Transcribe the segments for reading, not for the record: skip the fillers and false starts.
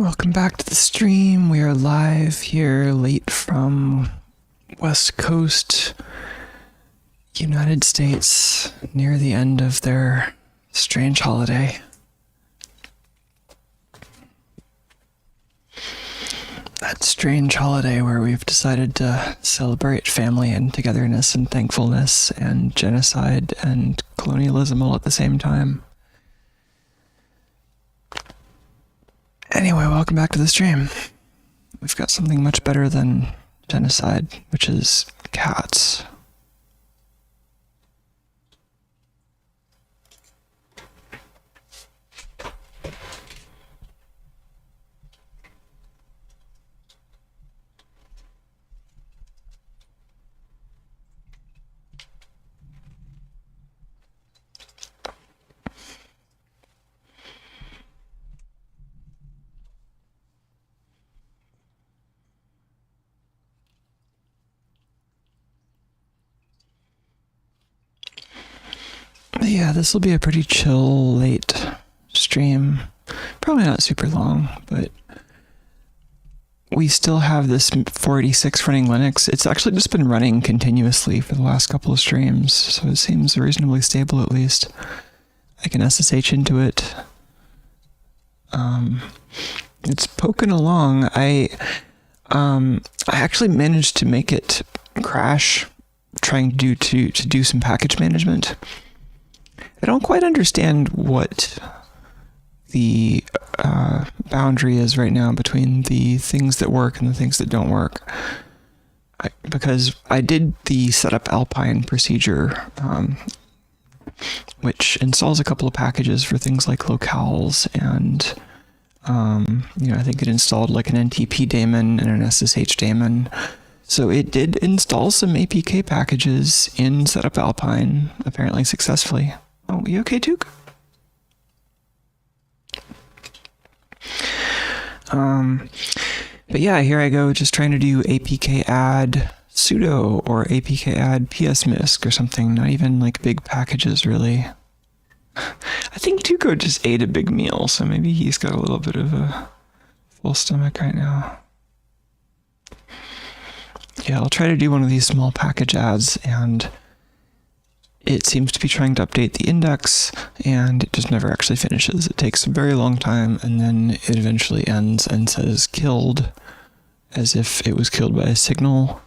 Welcome back to the stream. We are live here late from West Coast, United States, near the end of their strange holiday. That strange holiday where we've decided to celebrate family and togetherness and thankfulness and genocide and colonialism all at the same time. Anyway, welcome back to the stream. We've got something much better than genocide, which is cats. Yeah, this will be a pretty chill, late stream. Probably not super long, but we still have this 486 running Linux. It's actually just been running continuously for the last couple of streams, so it seems reasonably stable at least. I can SSH into it. It's poking along. I actually managed to make it crash trying to do some package management. I don't quite understand what the boundary is right now between the things that work and the things that don't work. Because I did the setup Alpine procedure, which installs a couple of packages for things like locales and I think it installed like an NTP daemon and an SSH daemon. So it did install some APK packages in setup Alpine, apparently successfully. Oh, you okay, Tuke? But yeah, here I go just trying to do apk add sudo or apk add psmisc or something, not even like big packages really. I think Tuco just ate a big meal, so maybe he's got a little bit of a full stomach right now. Yeah, I'll try to do one of these small package adds, and it seems to be trying to update the index, and it just never actually finishes. It takes a very long time, and then it eventually ends and says killed, as if it was killed by a signal.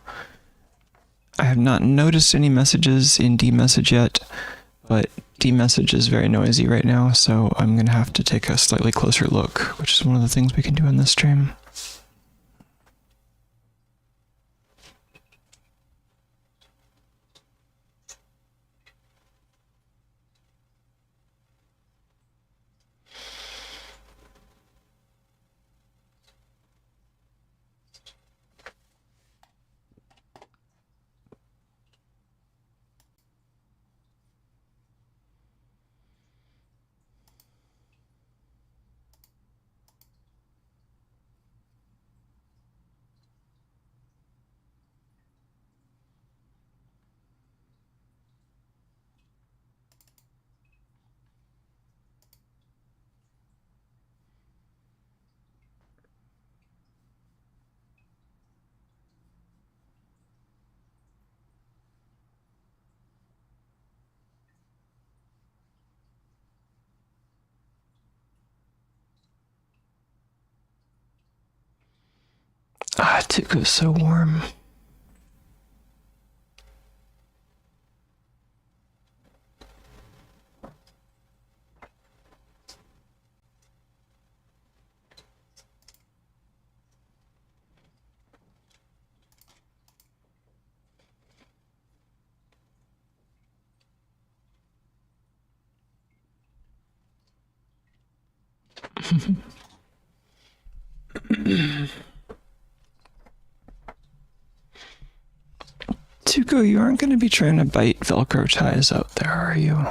I have not noticed any messages in dmessage yet, but dmessage is very noisy right now, so I'm going to have to take a slightly closer look, which is one of the things we can do in this stream. Tuco's so warm. Tuco, you aren't going to be trying to bite Velcro ties out there, are you?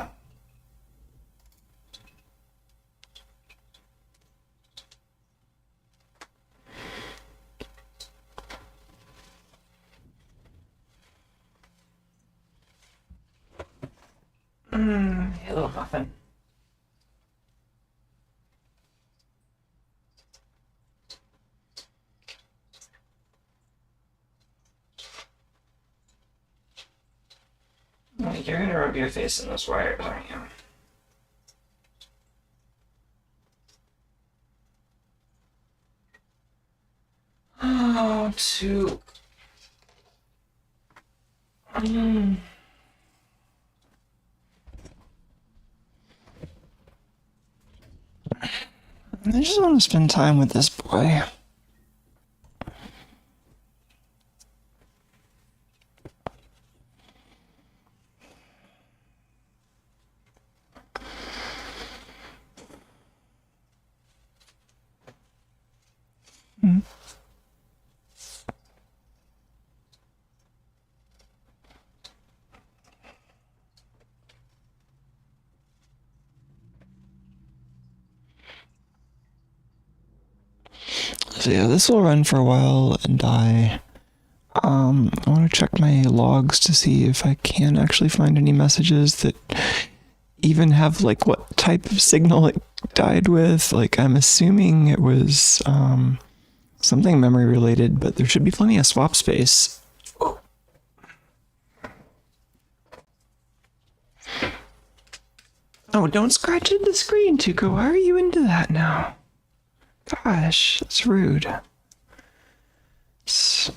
Hello, muffin. Honey, you're gonna rub your face in those wires, aren't you? Oh, too. I just want to spend time with this boy. So yeah, this will run for a while and die. I want to check my logs to see if I can actually find any messages that even have like what type of signal it died with. Like I'm assuming it was something memory related, but there should be plenty of swap space. Oh, don't scratch at the screen, Tuco. Why are you into that now? Gosh, that's rude. Is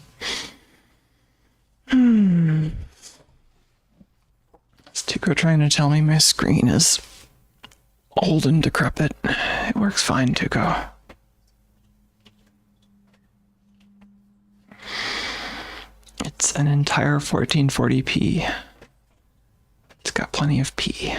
Tuco trying to tell me my screen is old and decrepit? It works fine, Tuco. It's an entire 1440p. It's got plenty of P.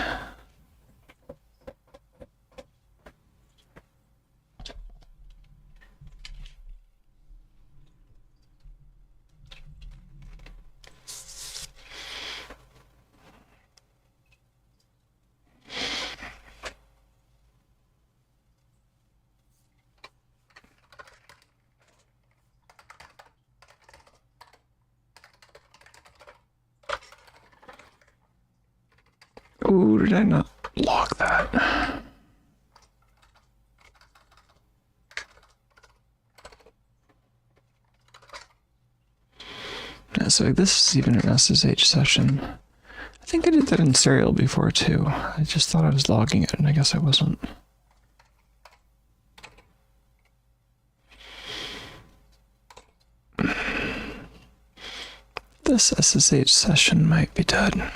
Ooh, did I not lock that? Yeah, so this is even an SSH session. I think I did that in serial before too. I just thought I was logging it, and I guess I wasn't. This SSH session might be dead.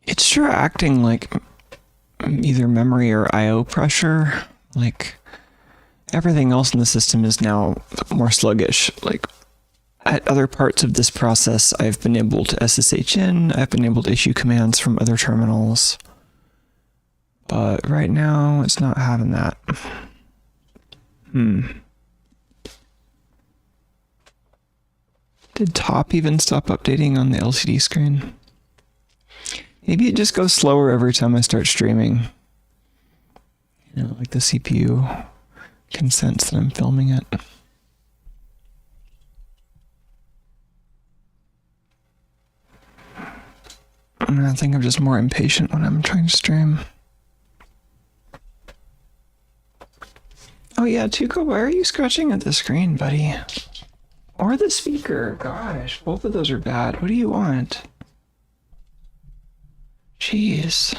It's sure acting like either memory or IO pressure. Like everything else in the system is now more sluggish. Like at other parts of this process, I've been able to SSH in, I've been able to issue commands from other terminals. But right now, it's not having that. Did top even stop updating on the LCD screen? Maybe it just goes slower every time I start streaming. You know, like the CPU can sense that I'm filming it. And I think I'm just more impatient when I'm trying to stream. Oh yeah, Tuco, why are you scratching at the screen, buddy? Or the speaker? Gosh, both of those are bad. What do you want? Jeez.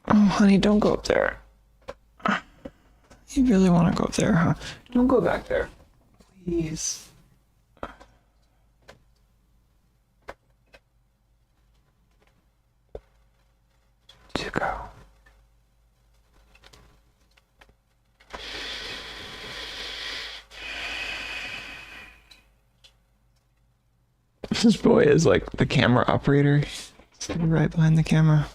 Oh, honey, don't go up there. You really want to go up there, huh? Don't go back there. Please. To go. This boy is like the camera operator. Right behind the camera.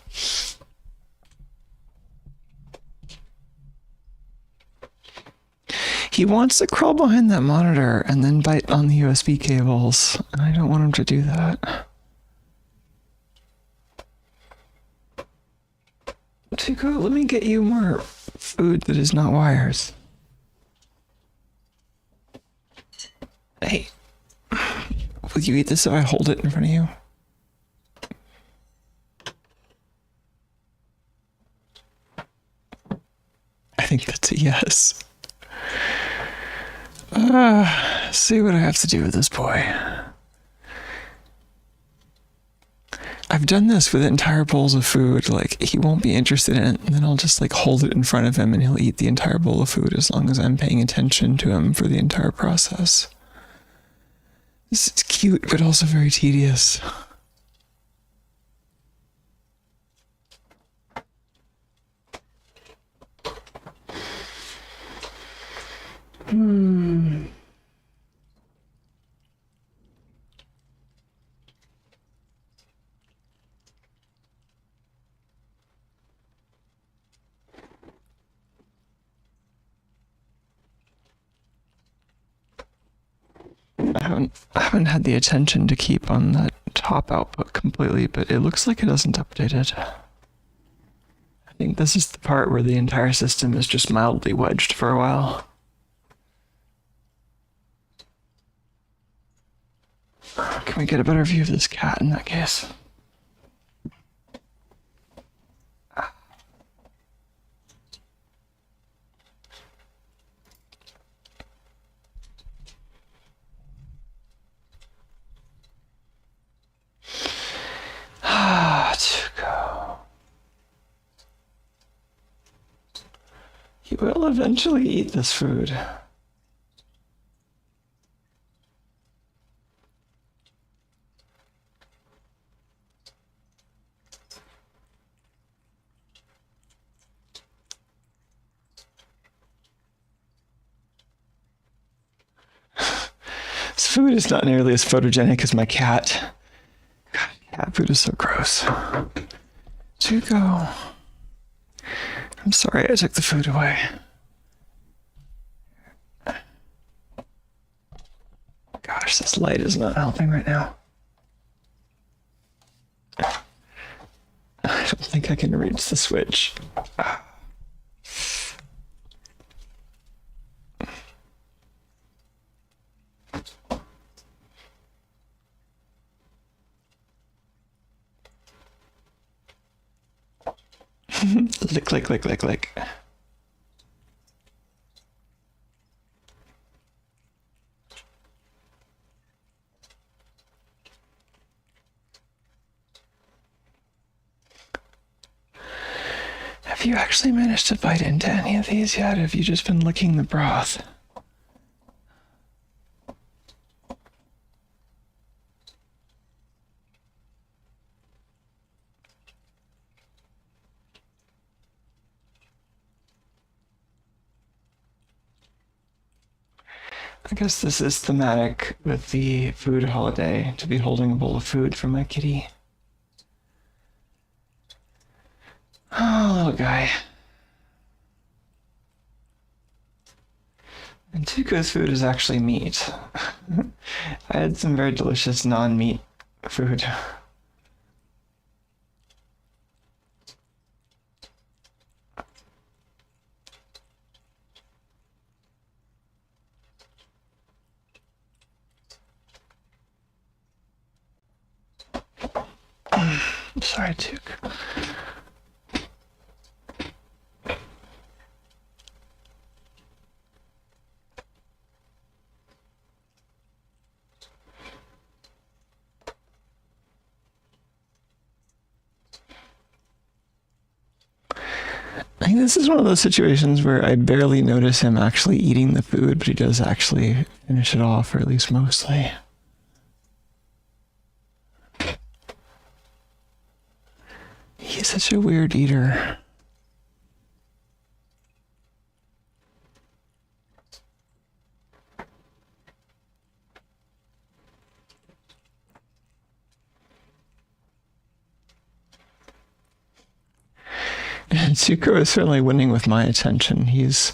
He wants to crawl behind that monitor and then bite on the USB cables, and I don't want him to do that. Tuco, let me get you more food that is not wires. Hey, will you eat this if I hold it in front of you? I think that's a yes. See what I have to do with this boy. I've done this with entire bowls of food. Like, he won't be interested in it, and then I'll just like hold it in front of him and he'll eat the entire bowl of food as long as I'm paying attention to him for the entire process. This is cute, but also very tedious. I haven't had the attention to keep on that top output completely, but it looks like it hasn't updated. I think this is the part where the entire system is just mildly wedged for a while. Can we get a better view of this cat in that case? Tuco. He will eventually eat this food. This food is not nearly as photogenic as my cat. God, cat food is so gross. Tuco. I'm sorry I took the food away. Gosh, this light is not helping right now. I don't think I can reach the switch. Lick. Have you actually managed to bite into any of these yet? Or have you just been licking the broth? I guess this is thematic with the food holiday, to be holding a bowl of food for my kitty. Oh, little guy. And Tuco's food is actually meat. I had some very delicious non-meat food. Sorry, Tuco. I think this is one of those situations where I barely notice him actually eating the food, but he does actually finish it off, or at least mostly. He's such a weird eater. Zuko is certainly winning with my attention. He's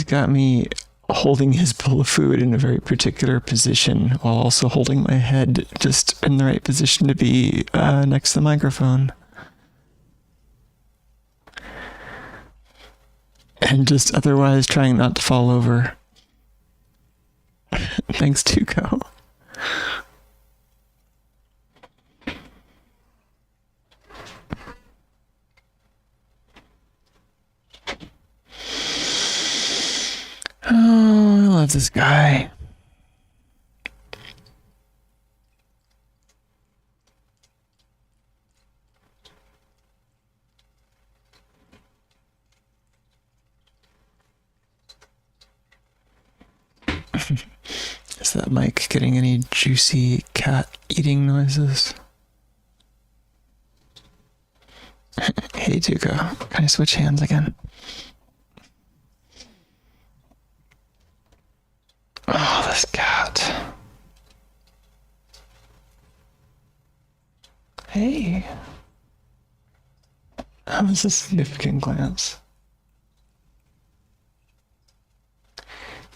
got me holding his bowl of food in a very particular position while also holding my head just in the right position to be next to the microphone. And just otherwise trying not to fall over. Thanks, Zuko. Oh, I love this guy. Is that mic getting any juicy cat eating noises? Hey, Zuko, can I switch hands again? Oh, this cat. Hey. That was a significant glance.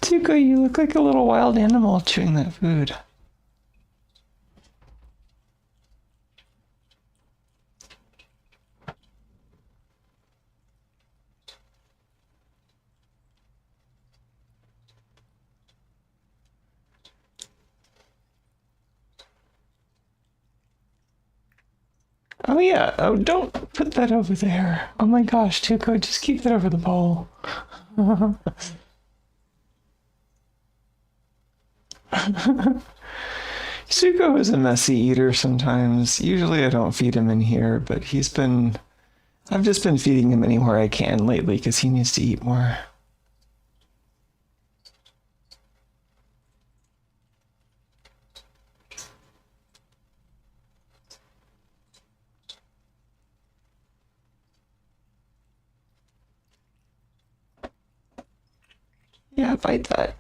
Zuko, you look like a little wild animal chewing that food. Oh yeah, oh don't put that over there. Oh my gosh, Zuko, just keep that over the bowl. Zuko is a messy eater sometimes. Usually I don't feed him in here, but I've just been feeding him anywhere I can lately because he needs to eat more. Yeah, bite that.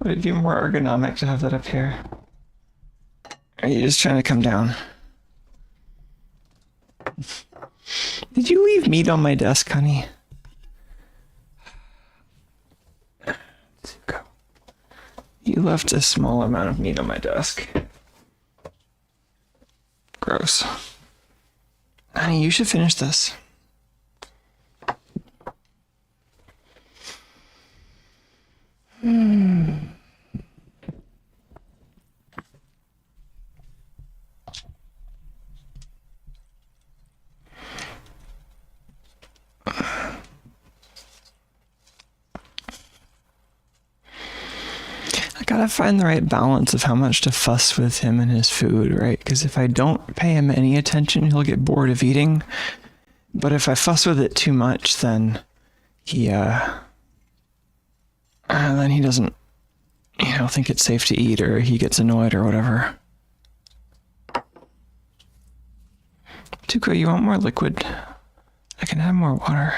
Would it be more ergonomic to have that up here? Or are you just trying to come down? Did you leave meat on my desk, honey? Zuko. You left a small amount of meat on my desk. Gross. Honey, you should finish this. I gotta find the right balance of how much to fuss with him and his food, right? Because if I don't pay him any attention, he'll get bored of eating. But if I fuss with it too much, then he doesn't, think it's safe to eat, or he gets annoyed or whatever. Zuko, you want more liquid? I can have more water.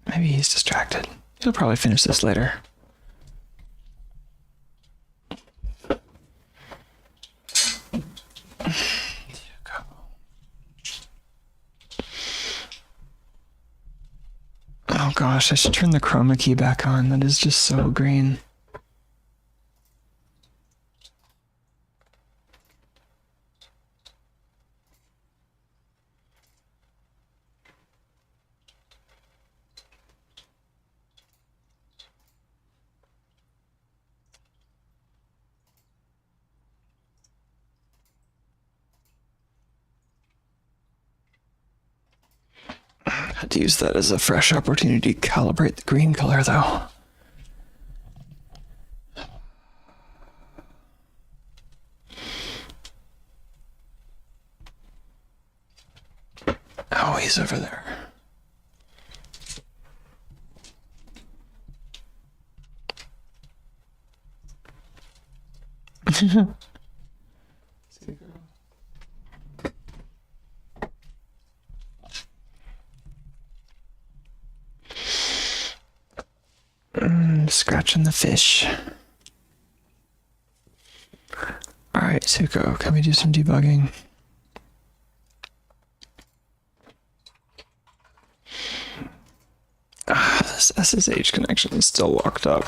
Maybe he's distracted. He'll probably finish this later. Oh gosh, I should turn the chroma key back on. That is just so green. Had to use that as a fresh opportunity to calibrate the green color, though. Oh, he's over there. And scratching the fish. Alright, Suko, can we do some debugging? This SSH connection is still locked up.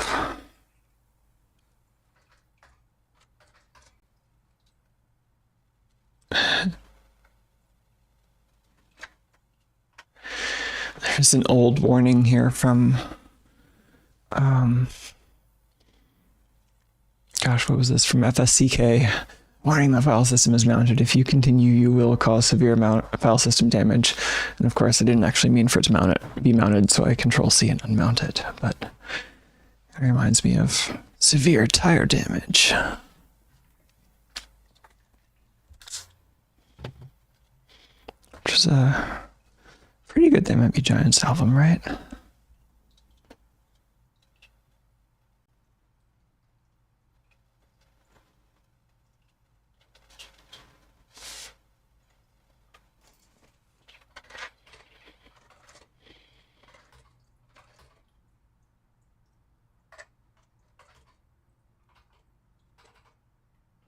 There's an old warning here from, gosh, what was this? From FSCK. Warning, the file system is mounted. If you continue, you will cause severe file system damage. And of course, I didn't actually mean for it to be mounted, so I Control-C and unmount it. But it reminds me of severe tire damage. Which is a pretty good thing. Might be Giant's album, right?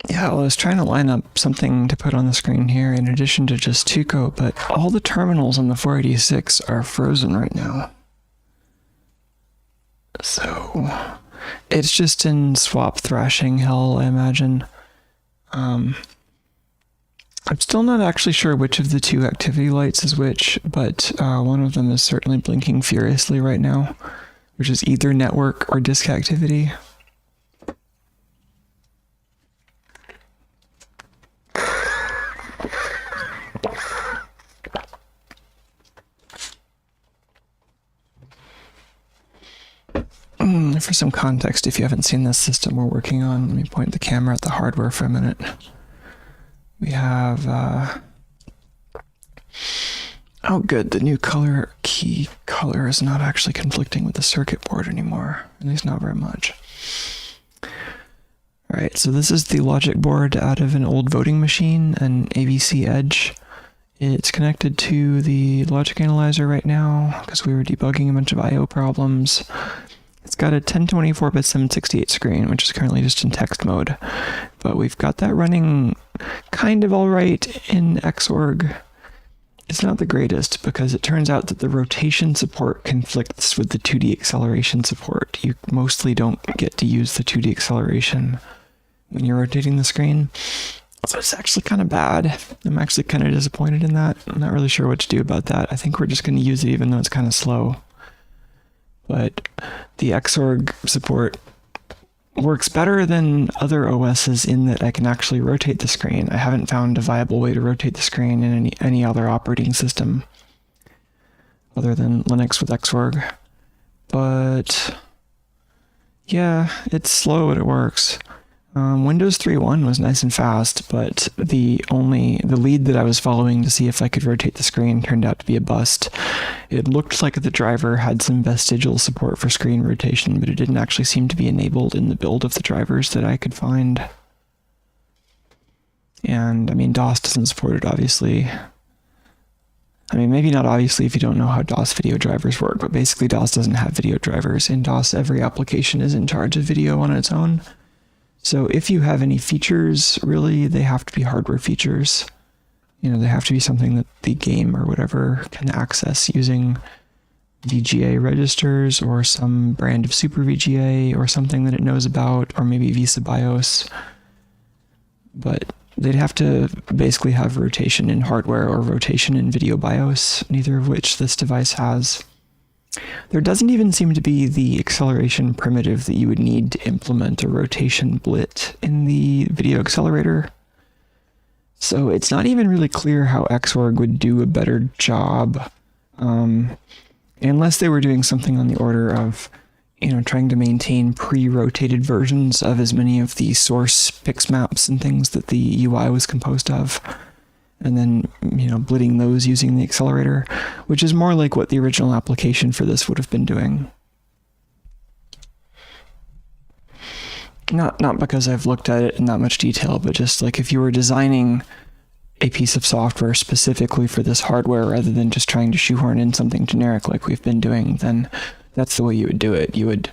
Yeah, well, I was trying to line up something to put on the screen here in addition to just Tuco, but all the terminals on the 486 are frozen right now. So it's just in swap thrashing hell, I imagine. I'm still not actually sure which of the two activity lights is which, but one of them is certainly blinking furiously right now, which is either network or disk activity. For some context, if you haven't seen this system we're working on, let me point the camera at the hardware for a minute. We have, oh good, the new color key color is not actually conflicting with the circuit board anymore, at least not very much. Alright, so this is the logic board out of an old voting machine, an AVC Edge. It's connected to the logic analyzer right now, because we were debugging a bunch of I/O problems. It's got a 1024x768 screen, which is currently just in text mode. But we've got that running kind of all right in Xorg. It's not the greatest, because it turns out that the rotation support conflicts with the 2D acceleration support. You mostly don't get to use the 2D acceleration when you're rotating the screen. So it's actually kind of bad. I'm actually kind of disappointed in that. I'm not really sure what to do about that. I think we're just going to use it even though it's kind of slow. But the Xorg support works better than other OSs in that I can actually rotate the screen. I haven't found a viable way to rotate the screen in any other operating system other than Linux with Xorg. But yeah, it's slow, but it works. Windows 3.1 was nice and fast, but the lead that I was following to see if I could rotate the screen turned out to be a bust. It looked like the driver had some vestigial support for screen rotation, but it didn't actually seem to be enabled in the build of the drivers that I could find. And, I mean, DOS doesn't support it, obviously. I mean, maybe not obviously if you don't know how DOS video drivers work, but basically DOS doesn't have video drivers. In DOS, every application is in charge of video on its own. So if you have any features, really, they have to be hardware features. You know, they have to be something that the game or whatever can access using VGA registers or some brand of Super VGA or something that it knows about, or maybe Visa BIOS. But they'd have to basically have rotation in hardware or rotation in video BIOS, neither of which this device has. There doesn't even seem to be the acceleration primitive that you would need to implement a rotation blit in the video accelerator. So it's not even really clear how Xorg would do a better job, unless they were doing something on the order of, you know, trying to maintain pre-rotated versions of as many of the source pix maps and things that the UI was composed of, and then, you know, blitting those using the accelerator, which is more like what the original application for this would have been doing. Not because I've looked at it in that much detail, but just like if you were designing a piece of software specifically for this hardware rather than just trying to shoehorn in something generic like we've been doing, then that's the way you would do it. You would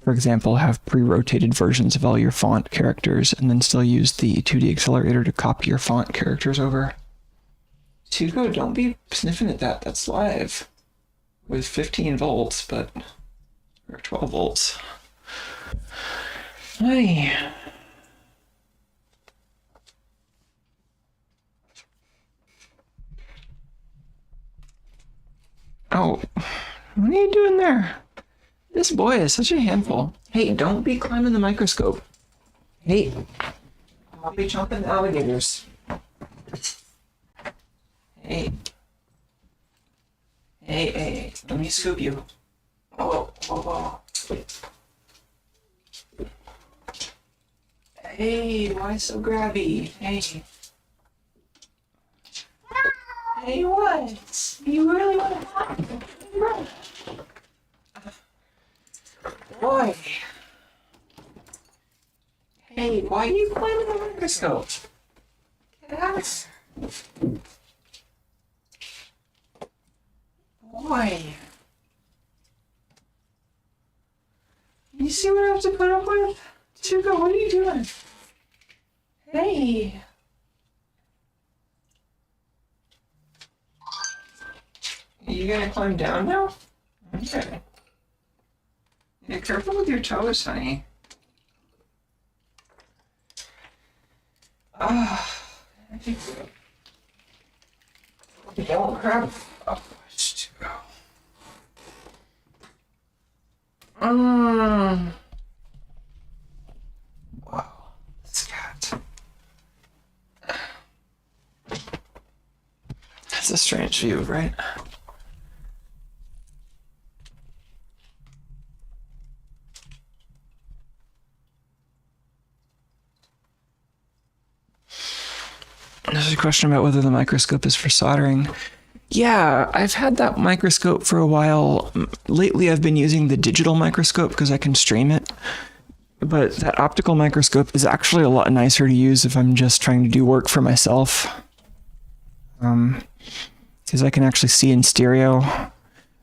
for example, have pre-rotated versions of all your font characters and then still use the 2D accelerator to copy your font characters over. Tuco, don't be sniffing at that. That's live. With 15 volts, or 12 volts. Hi. Oh, what are you doing there? This boy is such a handful. Hey, don't be climbing the microscope. Hey, I'll be chomping the alligators. Hey. Hey, let me scoop you. Oh. Hey, why so grabby? Hey. Hey, what? You really want to fight? Boy. Hey, why are you climbing the microscope? Get out. Boy. You see what I have to put up with? Tuco, what are you doing? Hey. Are you gonna climb down now? Okay. Yeah, careful with your toes, honey. Don't grab. Oh, it's too. Wow, this cat. That's a strange view, right? There's a question about whether the microscope is for soldering. Yeah, I've had that microscope for a while. Lately, I've been using the digital microscope because I can stream it. But that optical microscope is actually a lot nicer to use if I'm just trying to do work for myself. Because I can actually see in stereo.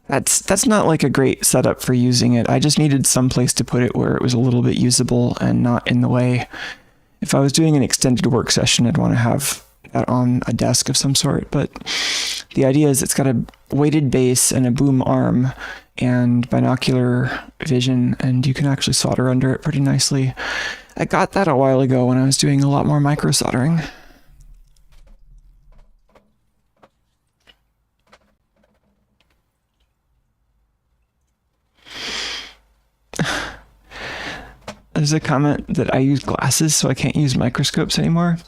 That's not like a great setup for using it. I just needed some place to put it where it was a little bit usable and not in the way. If I was doing an extended work session, I'd want to have that on a desk of some sort, but the idea is it's got a weighted base and a boom arm and binocular vision, and you can actually solder under it pretty nicely. I got that a while ago when I was doing a lot more micro soldering. There's a comment that I use glasses, so I can't use microscopes anymore.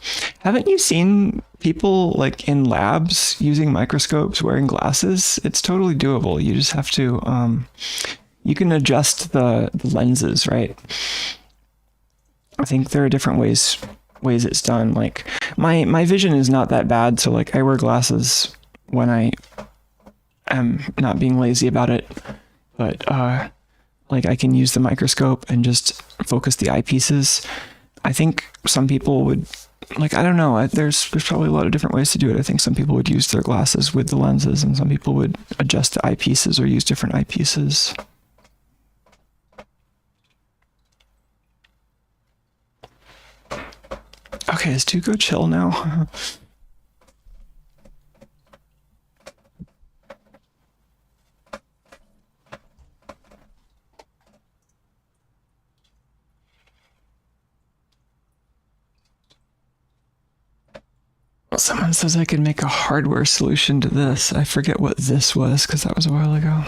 Haven't you seen people like in labs using microscopes wearing glasses? It's totally doable. You just have to, you can adjust the lenses, right? I think there are different ways it's done. Like my vision is not that bad, so like I wear glasses when I am not being lazy about it, but like I can use the microscope and just focus the eyepieces. I think some people would, like, I don't know, there's probably a lot of different ways to do it. I think some people would use their glasses with the lenses, and some people would adjust the eyepieces or use different eyepieces. Okay, is Tuco chill now? Someone says I could make a hardware solution to this. I forget what this was because that was a while ago.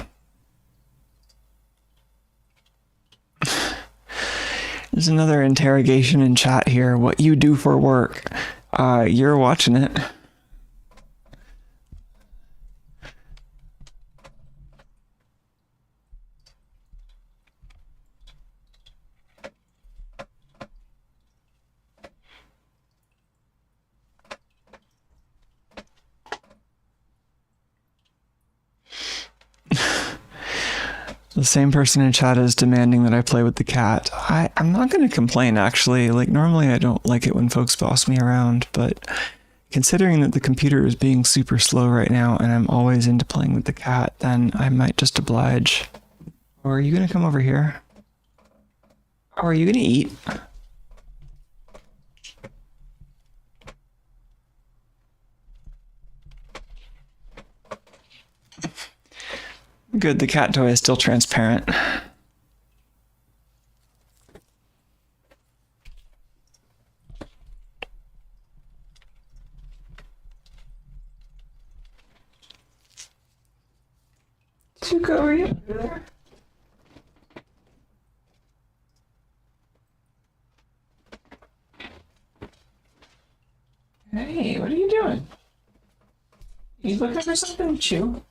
There's another interrogation in chat here. What you do for work. You're watching it. The same person in chat is demanding that I play with the cat. I'm not going to complain, actually. Like, normally I don't like it when folks boss me around, but considering that the computer is being super slow right now and I'm always into playing with the cat, then I might just oblige. Or are you going to come over here? Are you gonna eat? Good, the cat toy is still transparent. Tuco, are you there? Hey, what are you doing? You looking for something, Chew?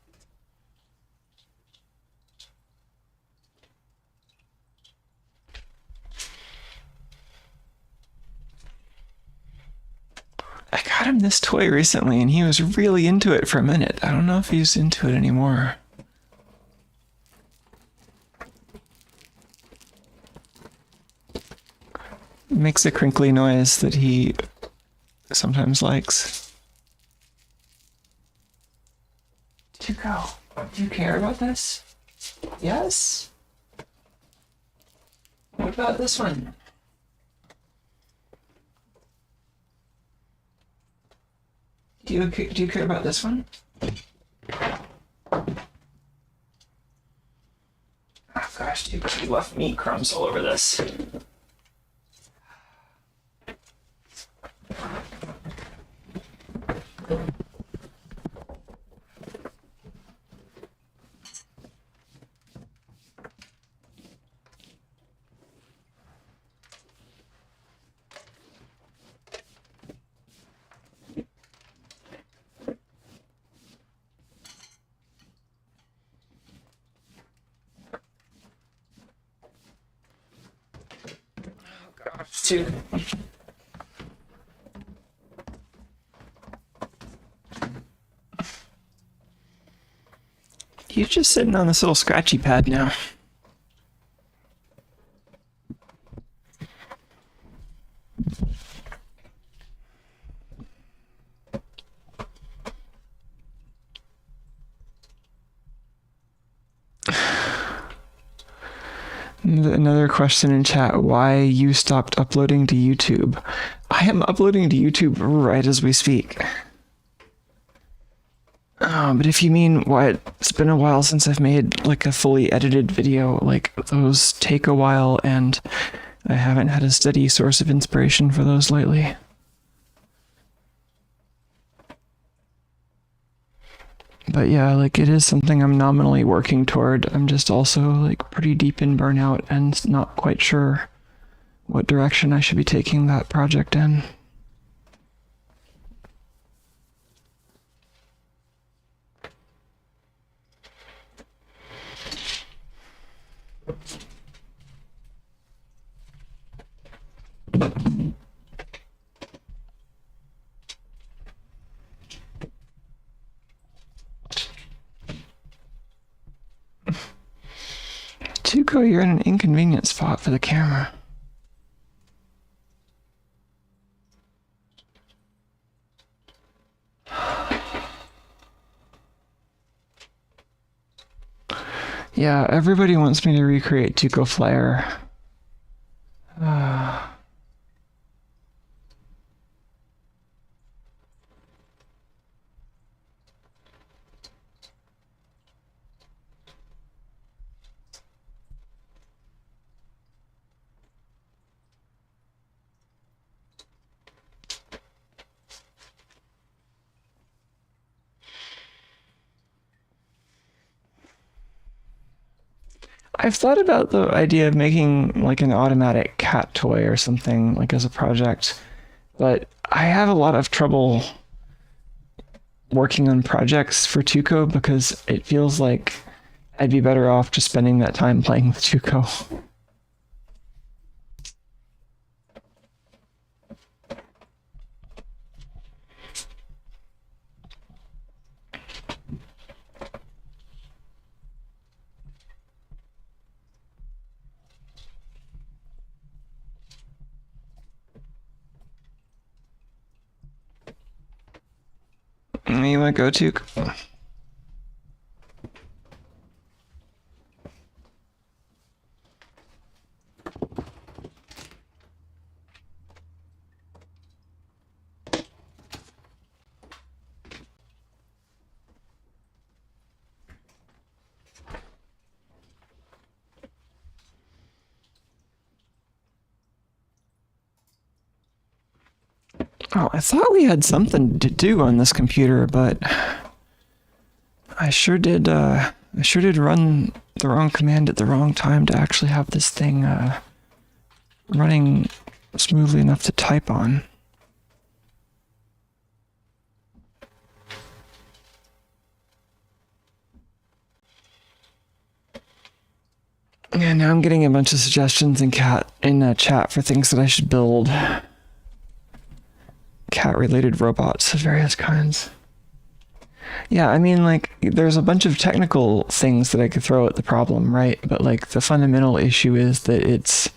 I got him this toy recently and he was really into it for a minute. I don't know if he's into it anymore. It makes a crinkly noise that he sometimes likes. Tuco, do you care about this? Yes? What about this one? Do you care about this one? Oh gosh, Tuco, you left meat crumbs all over this. Too. He's just sitting on this little scratchy pad now. Another question in chat, why you stopped uploading to YouTube? I am uploading to YouTube right as we speak. But if you mean why it's been a while since I've made like a fully edited video, like those take a while and I haven't had a steady source of inspiration for those lately. But yeah, like it is something I'm nominally working toward. I'm just also like pretty deep in burnout and not quite sure what direction I should be taking that project in. Tuco, you're in an inconvenient spot for the camera. Yeah, everybody wants me to recreate Tuco Flare. I've thought about the idea of making like an automatic cat toy or something like as a project, but I have a lot of trouble working on projects for Tuco because it feels like I'd be better off just spending that time playing with Tuco. You want to go to? Oh, I thought we had something to do on this computer, but I sure did run the wrong command at the wrong time to actually have this thing running smoothly enough to type on. Yeah, now I'm getting a bunch of suggestions in chat for things that I should build. Cat-related robots of various kinds. Yeah, I mean, like, there's a bunch of technical things that I could throw at the problem, right? But, like, the fundamental issue is that it's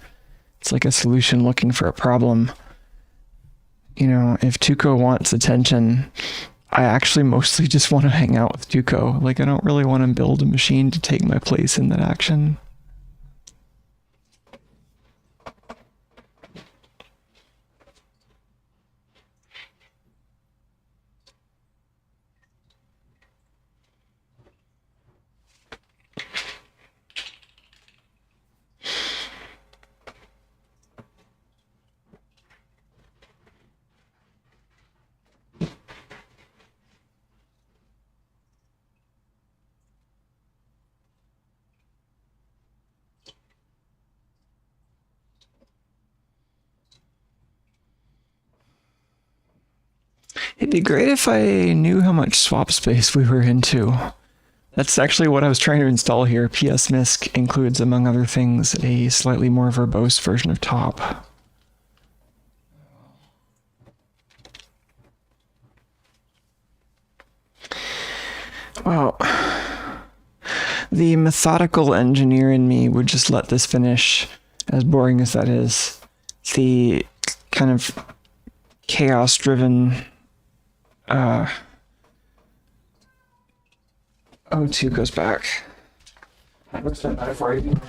like a solution looking for a problem. You know, if Tuco wants attention, I actually mostly just want to hang out with Tuco. Like, I don't really want to build a machine to take my place in that action. It'd be great if I knew how much swap space we were into. That's actually what I was trying to install here. PSMISC includes, among other things, a slightly more verbose version of top. Well, the methodical engineer in me would just let this finish, as boring as that is. The kind of chaos-driven O2 goes back. What's that metaphor even?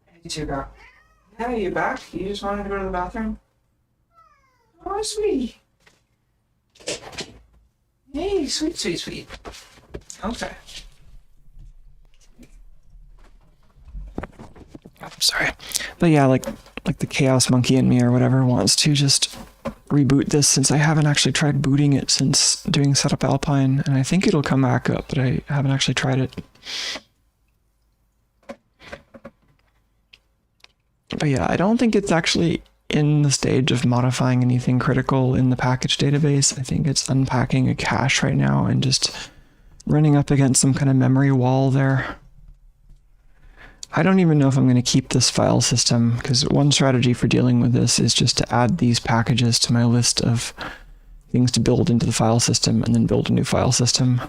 Hey, Tuco. Hey, you back? You just wanted to go to the bathroom? Oh, sweet. Hey, sweet, sweet, sweet. Okay. I'm sorry. But yeah, like the chaos monkey in me or whatever wants to just reboot this, since I haven't actually tried booting it since doing setup Alpine, and I think it'll come back up, but I haven't actually tried it. But yeah, I don't think it's actually in the stage of modifying anything critical in the package database. I think it's unpacking a cache right now and just running up against some kind of memory wall there. I don't even know if I'm going to keep this file system, because one strategy for dealing with this is just to add these packages to my list of things to build into the file system and then build a new file system,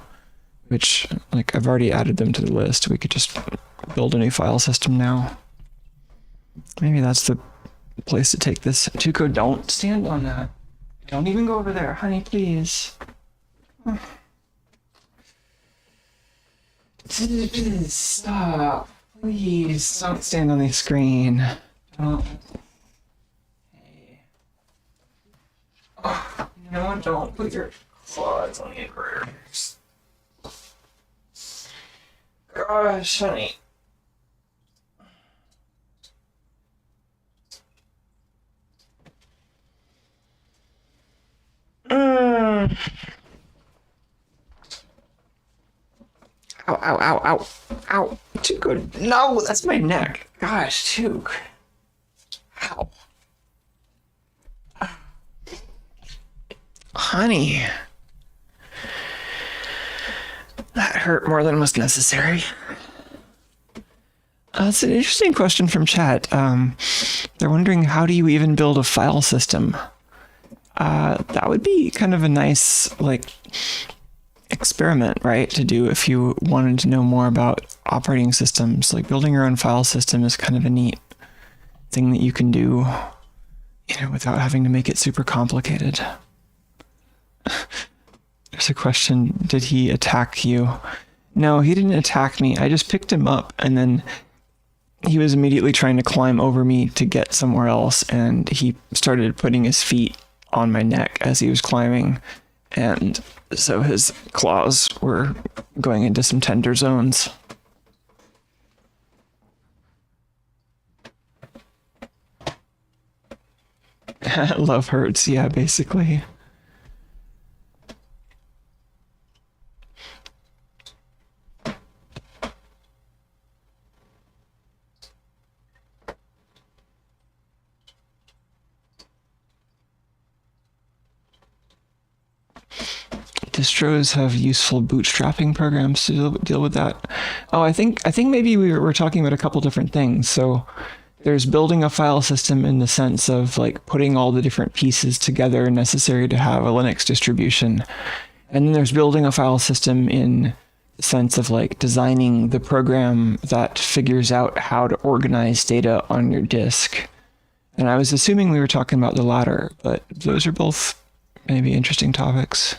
which, like, I've already added them to the list. We could just build a new file system now. Maybe that's the place to take this. Tuco, don't stand on that. Don't even go over there. Honey, please. Stop. Please, don't stand on the screen. Don't. Hey. Oh, no, don't put your claws on the inverters. Gosh, honey. Ow, ow, ow, ow, ow. Too good. No, that's my neck. Gosh, Tuke. Ow. Honey. That hurt more than was necessary. That's an interesting question from chat. They're wondering, how do you even build a file system? That would be kind of a nice, like, experiment, right, to do if you wanted to know more about operating systems. Like, building your own file system is kind of a neat thing that you can do, you know, without having to make it super complicated. There's a question, did he attack you? No, he didn't attack me. I just picked him up, and then he was immediately trying to climb over me to get somewhere else, and he started putting his feet on my neck as he was climbing, and so his claws were going into some tender zones. Love hurts, yeah, basically. Distros have useful bootstrapping programs to deal with that. Oh, I think maybe we're talking about a couple different things. So there's building a file system in the sense of like putting all the different pieces together necessary to have a Linux distribution. And then there's building a file system in the sense of like designing the program that figures out how to organize data on your disk. And I was assuming we were talking about the latter, but those are both maybe interesting topics.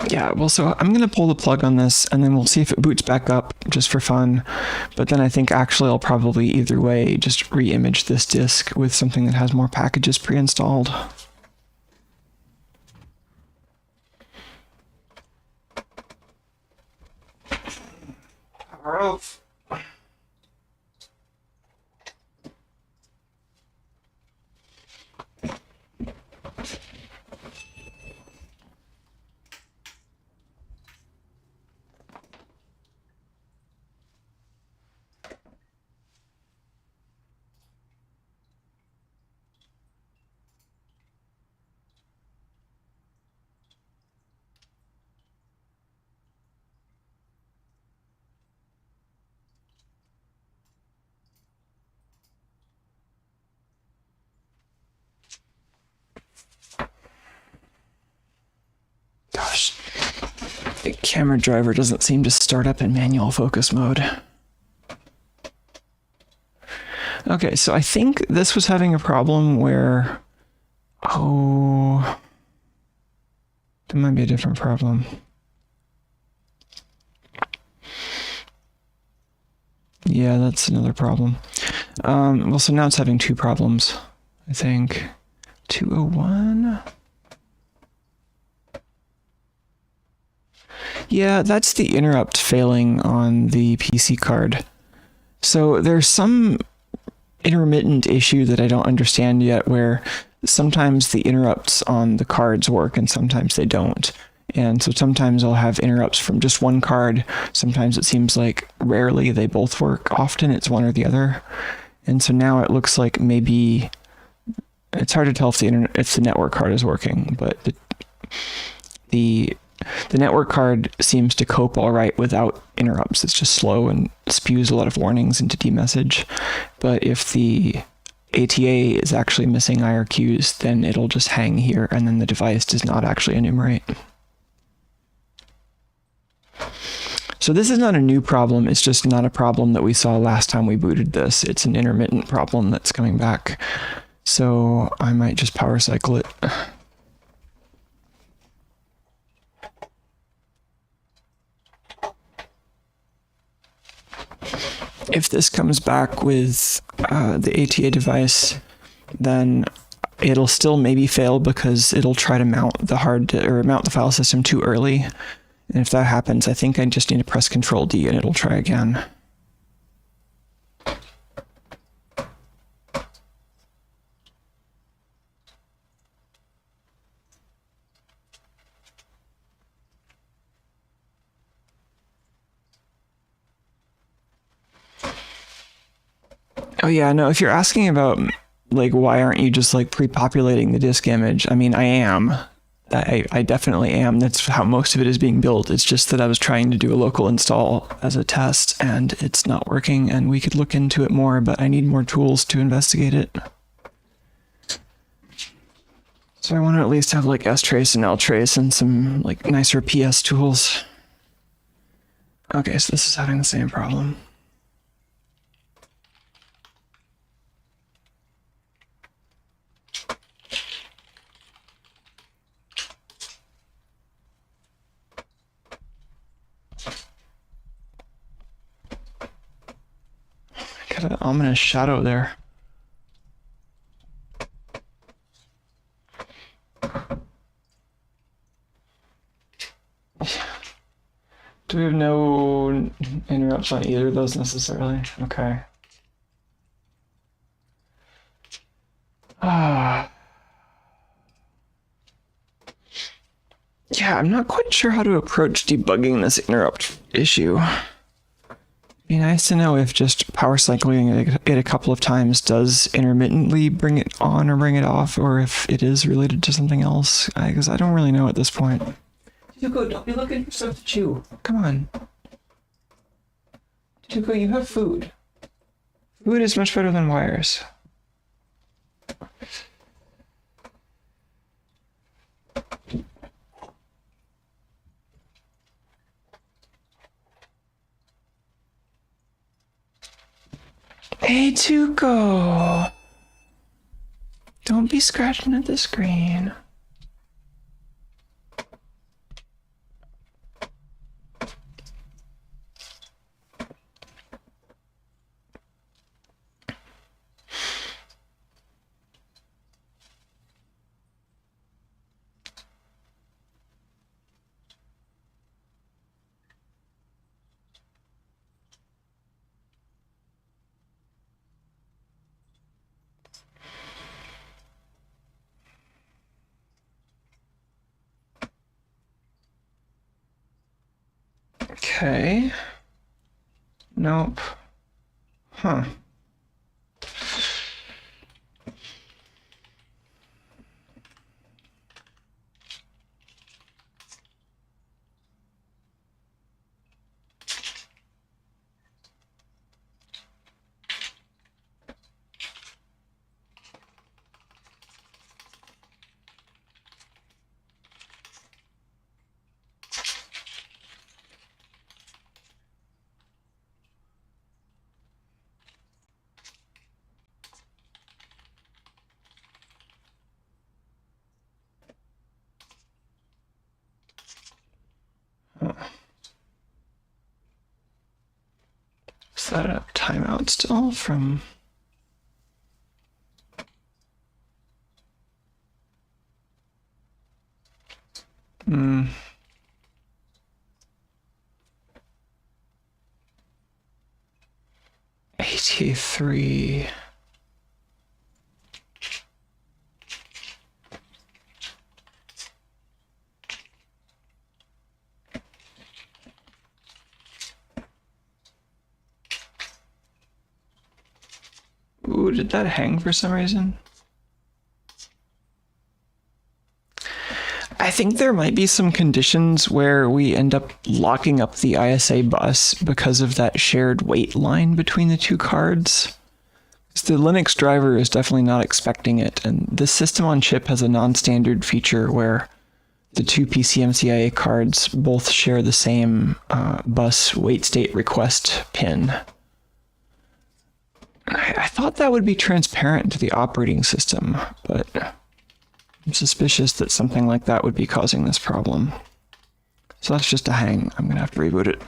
Yeah, well, so I'm going to pull the plug on this, and then we'll see if it boots back up just for fun. But then I think actually I'll probably either way just re-image this disk with something that has more packages pre-installed. Power off. Gosh, the camera driver doesn't seem to start up in manual focus mode. Okay, so I think this was having a problem where, oh, there might be a different problem. Yeah, that's another problem. Well, so now it's having two problems, I think. 201? Yeah, that's the interrupt failing on the PC card. So there's some intermittent issue that I don't understand yet where sometimes the interrupts on the cards work and sometimes they don't. And so sometimes I'll have interrupts from just one card. Sometimes it seems like rarely they both work. Often it's one or the other. And so now it looks like maybe it's hard to tell if the network card is working, but the network card seems to cope all right without interrupts. It's just slow and spews a lot of warnings into dmessage. But if the ATA is actually missing IRQs, then it'll just hang here and then the device does not actually enumerate. So this is not a new problem. It's just not a problem that we saw last time we booted this. It's an intermittent problem that's coming back. So I might just power cycle it. If this comes back with the ATA device, then it'll still maybe fail because it'll try to mount the file system too early. And if that happens, I think I just need to press Control D and it'll try again. Oh yeah, no, if you're asking about like why aren't you just like pre-populating the disk image? I mean, I am. I definitely am. That's how most of it is being built. It's just that I was trying to do a local install as a test and it's not working, and we could look into it more, but I need more tools to investigate it. So I want to at least have like strace and ltrace and some like nicer PS tools. Okay, so this is having the same problem. Got an ominous shadow there. So we have no interrupts on either of those necessarily. Okay. Yeah, I'm not quite sure how to approach debugging this interrupt issue. It'd be nice to know if just power cycling it a couple of times does intermittently bring it on or bring it off, or if it is related to something else, because I don't really know at this point. Tuco, don't be looking for stuff to chew. Come on. Tuco, you have food. Food is much better than wires. Hey, Tuco! Don't be scratching at the screen. Okay. Nope. Huh. Is that a timeout still from... AT3... Ooh, did that hang for some reason? I think there might be some conditions where we end up locking up the ISA bus because of that shared wait line between the two cards. The Linux driver is definitely not expecting it, and this system on chip has a non-standard feature where the two PCMCIA cards both share the same bus wait state request pin. I thought that would be transparent to the operating system, but I'm suspicious that something like that would be causing this problem. So that's just a hang. I'm gonna have to reboot it.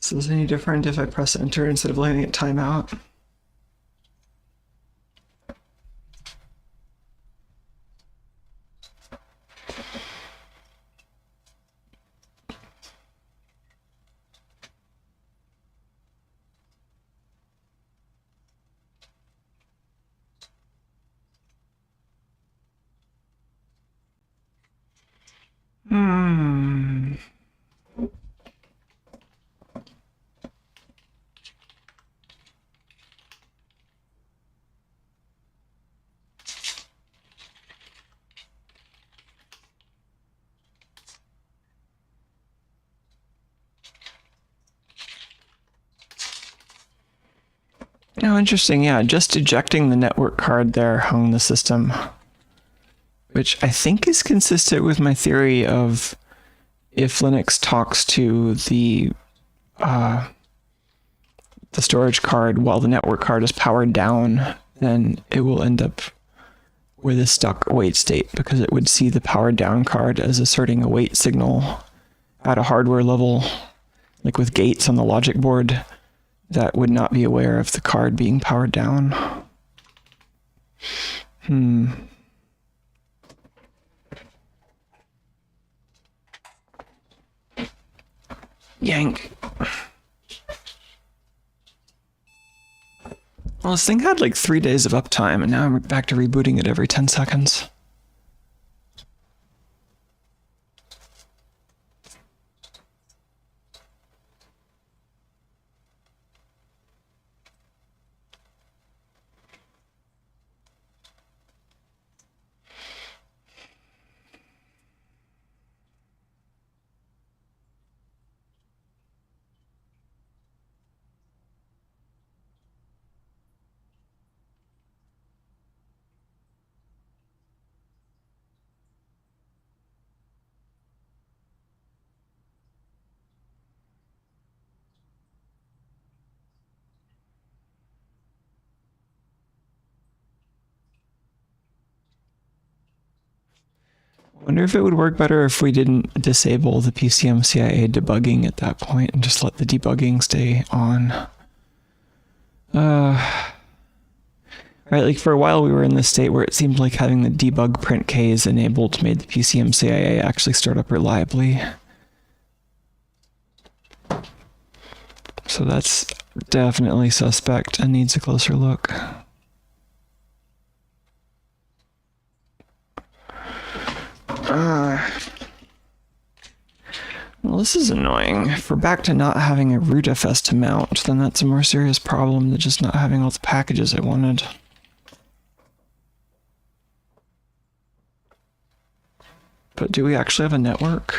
Is this any different if I press enter instead of letting it time out? Oh, interesting. Yeah, just ejecting the network card there hung the system, which I think is consistent with my theory of if Linux talks to the storage card while the network card is powered down, then it will end up with a stuck await state, because it would see the powered down card as asserting a wait signal at a hardware level, like with gates on the logic board, that would not be aware of the card being powered down. Yank. Well, this thing had like 3 days of uptime, and now I'm back to rebooting it every 10 seconds. I wonder if it would work better if we didn't disable the PCMCIA debugging at that point and just let the debugging stay on. Right, like for a while we were in this state where it seemed like having the debug print Ks enabled made the PCMCIA actually start up reliably. So that's definitely suspect and needs a closer look. Well, this is annoying. If we're back to not having a rootfs to mount, then that's a more serious problem than just not having all the packages I wanted. But do we actually have a network?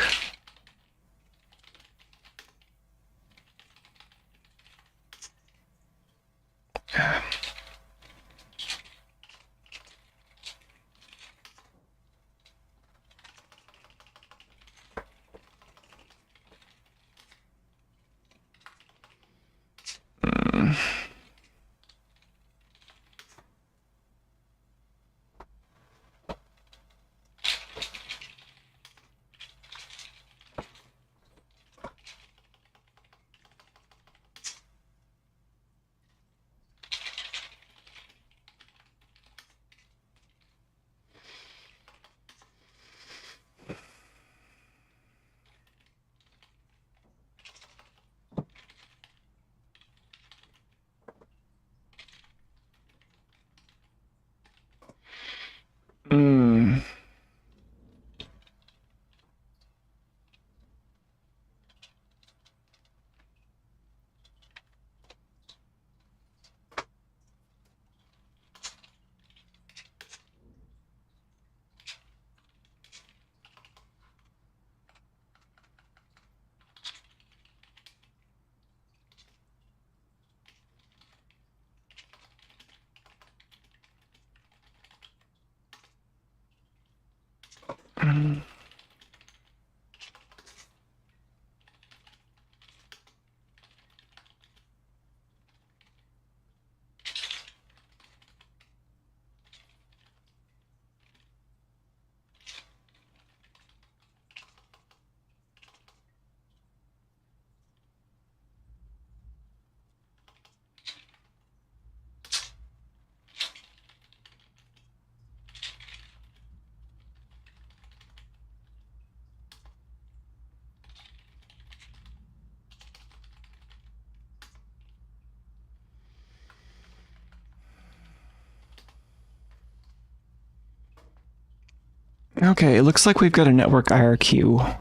Okay, it looks like we've got a network IRQ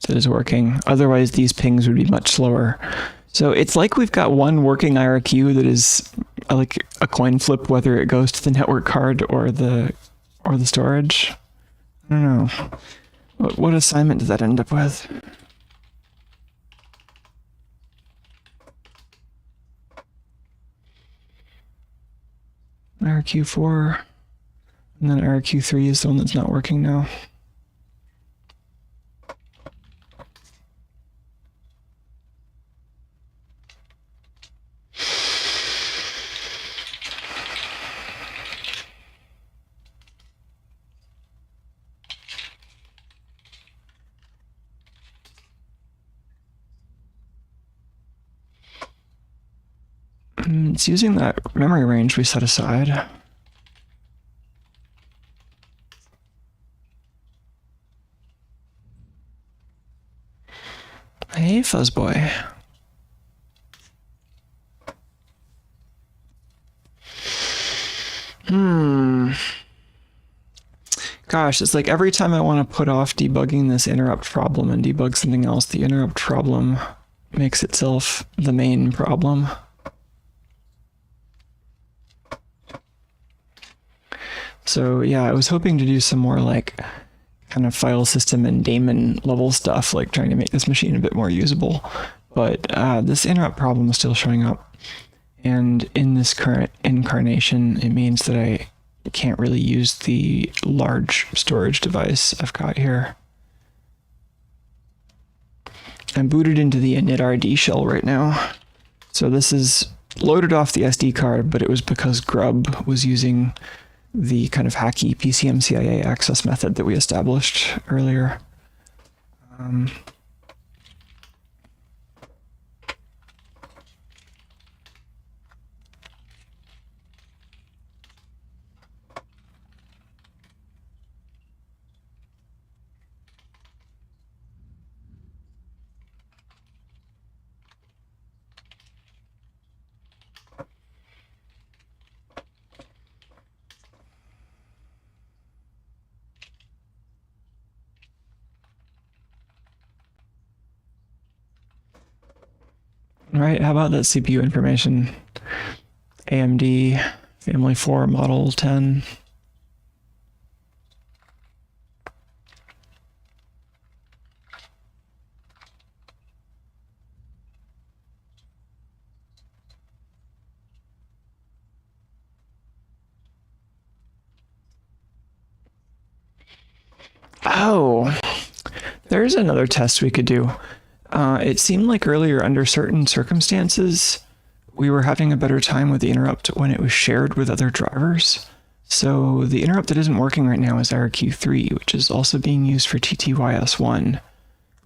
that is working. Otherwise, these pings would be much slower. So it's like we've got one working IRQ that is like a coin flip whether it goes to the network card or the storage. I don't know. What assignment did that end up with? IRQ4. And then IRQ3 is the one that's not working now. It's using that memory range we set aside. Hey, Fuzzboy. Gosh, it's like every time I want to put off debugging this interrupt problem and debug something else, the interrupt problem makes itself the main problem. So yeah, I was hoping to do some more like kind of file system and daemon level stuff, like trying to make this machine a bit more usable. But this interrupt problem is still showing up. And in this current incarnation, it means that I can't really use the large storage device I've got here. I'm booted into the initRD shell right now. So this is loaded off the SD card, but it was because Grub was using the kind of hacky PCMCIA access method that we established earlier. Right, how about that CPU information? AMD Family 4 Model 10. Oh, there's another test we could do. It seemed like earlier, under certain circumstances, we were having a better time with the interrupt when it was shared with other drivers. So the interrupt that isn't working right now is RQ3, which is also being used for TTYS1,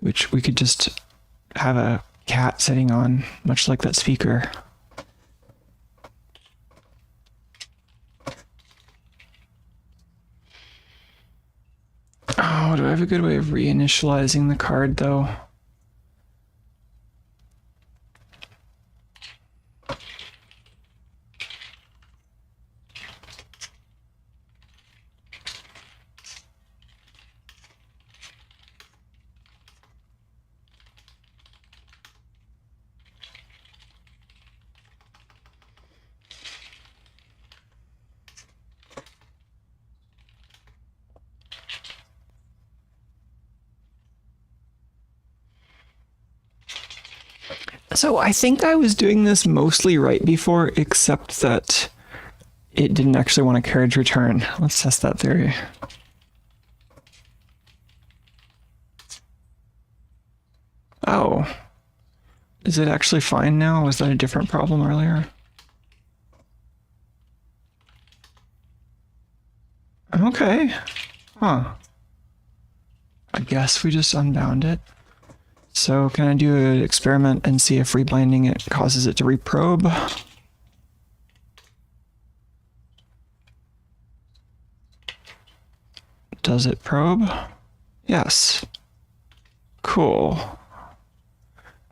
which we could just have a cat sitting on, much like that speaker. Oh, do I have a good way of reinitializing the card, though? So I think I was doing this mostly right before, except that it didn't actually want a carriage return. Let's test that theory. Oh. Is it actually fine now? Was that a different problem earlier? Okay. Huh. I guess we just unbound it. So can I do an experiment and see if rebinding it causes it to reprobe? Does it probe? Yes. Cool.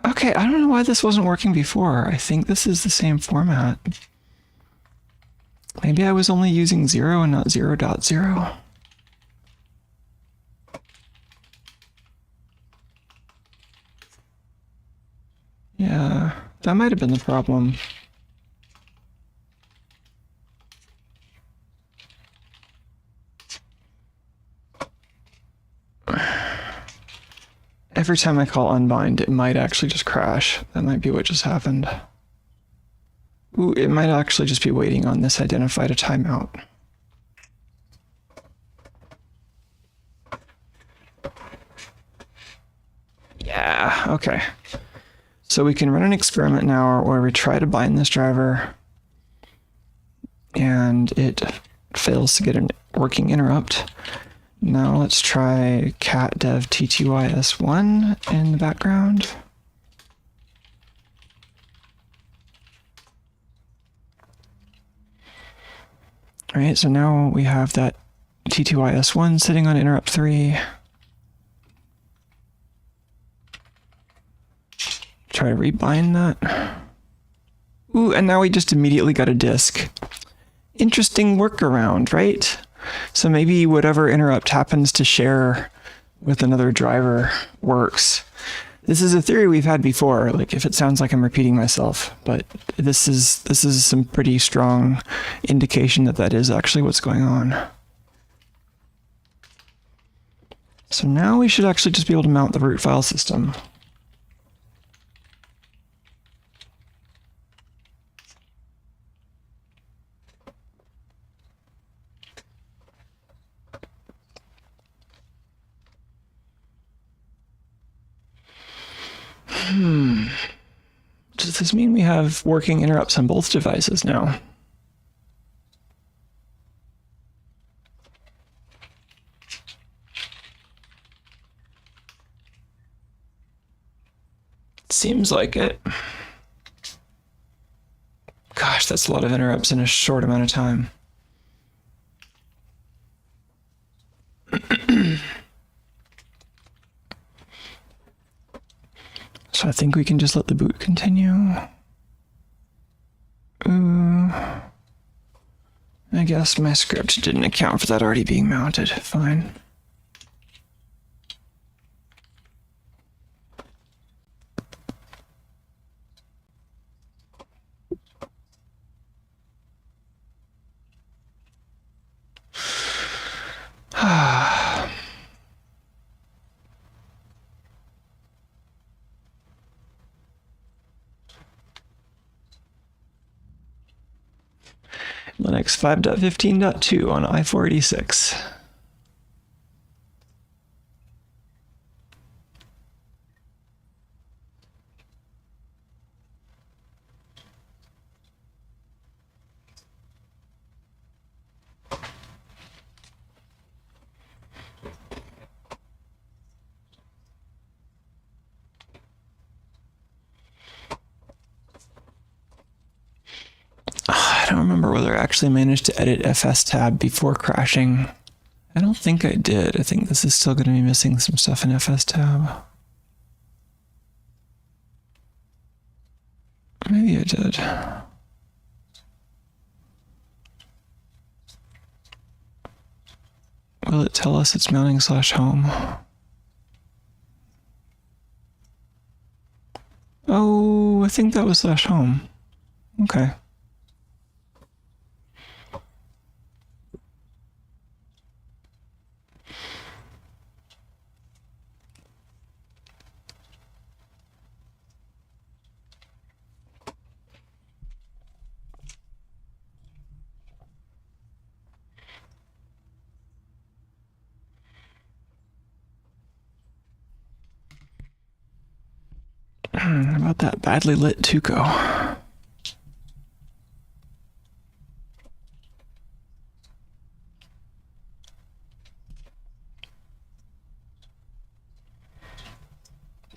Okay, I don't know why this wasn't working before. I think this is the same format. Maybe I was only using 0 and not 0.0. Yeah, that might have been the problem. Every time I call unbind, it might actually just crash. That might be what just happened. Ooh, it might actually just be waiting on this identify to timeout. Yeah, okay. So we can run an experiment now where we try to bind this driver and it fails to get a working interrupt. Now let's try cat dev ttys1 in the background. All right, so now we have that T2IS1 sitting on interrupt 3. Try to rebind that. Ooh, and now we just immediately got a disk. Interesting workaround, right? So maybe whatever interrupt happens to share with another driver works. This is a theory we've had before, like if it sounds like I'm repeating myself, but this is some pretty strong indication that that is actually what's going on. So now we should actually just be able to mount the root file system. Does this mean we have working interrupts on both devices now? Seems like it. Gosh, that's a lot of interrupts in a short amount of time. So I think we can just let the boot continue. I guess my script didn't account for that already being mounted. Fine. Linux 5.15.2 on i486. I don't remember whether I actually managed to edit FS tab before crashing. I don't think I did. I think this is still going to be missing some stuff in FS tab. Maybe I did. Will it tell us it's mounting /home? Oh, I think that was /home. Okay. How about that badly lit Tuco?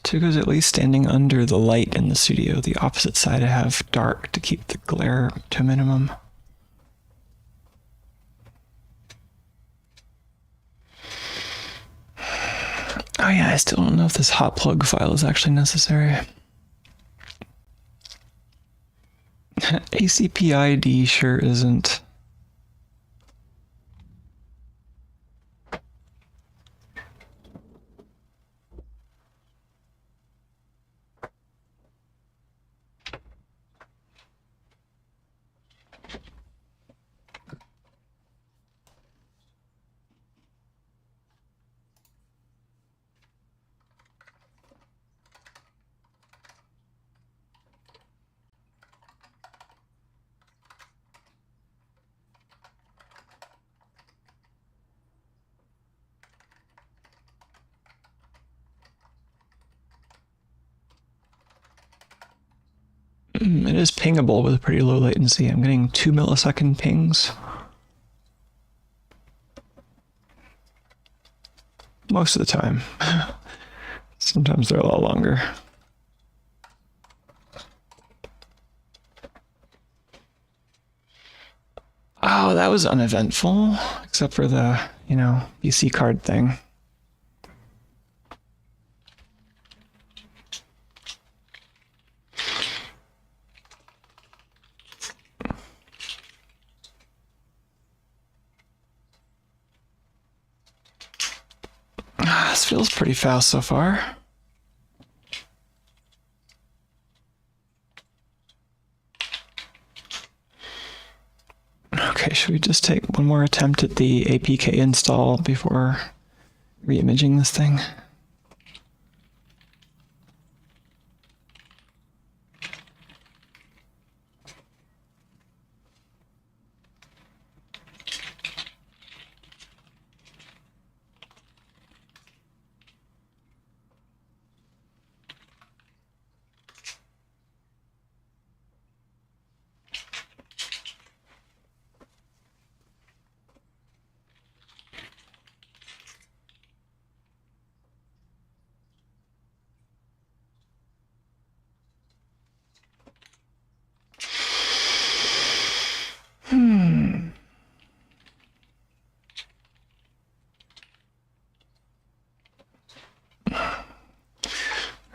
Tuco's at least standing under the light in the studio. The opposite side I have dark to keep the glare to a minimum. Oh yeah, I still don't know if this hot plug file is actually necessary. ACPID sure isn't. It is pingable with a pretty low latency. I'm getting 2 millisecond pings. Most of the time. Sometimes they're a lot longer. Oh, Oh, that was uneventful, except for the, BC card thing. This feels pretty fast so far. Okay, should we just take one more attempt at the APK install before reimaging this thing?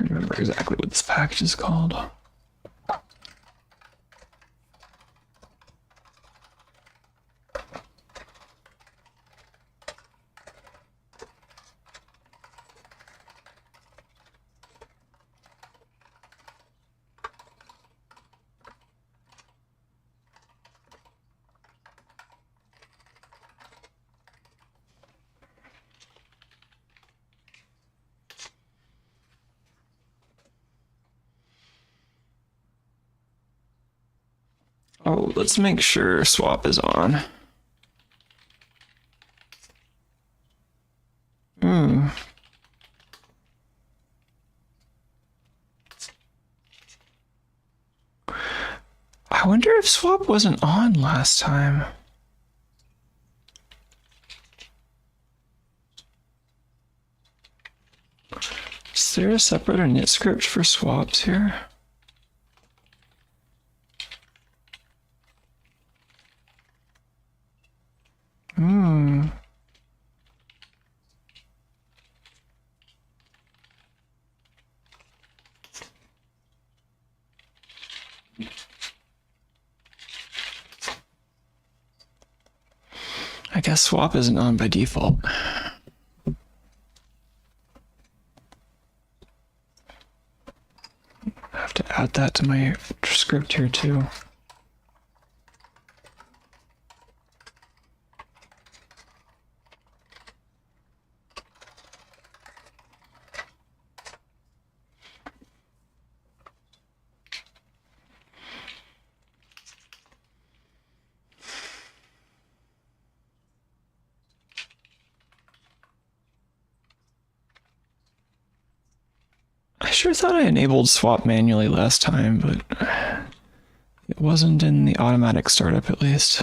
I remember exactly what this package is called. Oh, let's make sure swap is on. I wonder if swap wasn't on last time. Is there a separate init script for swaps here? I guess swap isn't on by default. I have to add that to my script here too. I sure thought I enabled swap manually last time, but it wasn't in the automatic startup at least.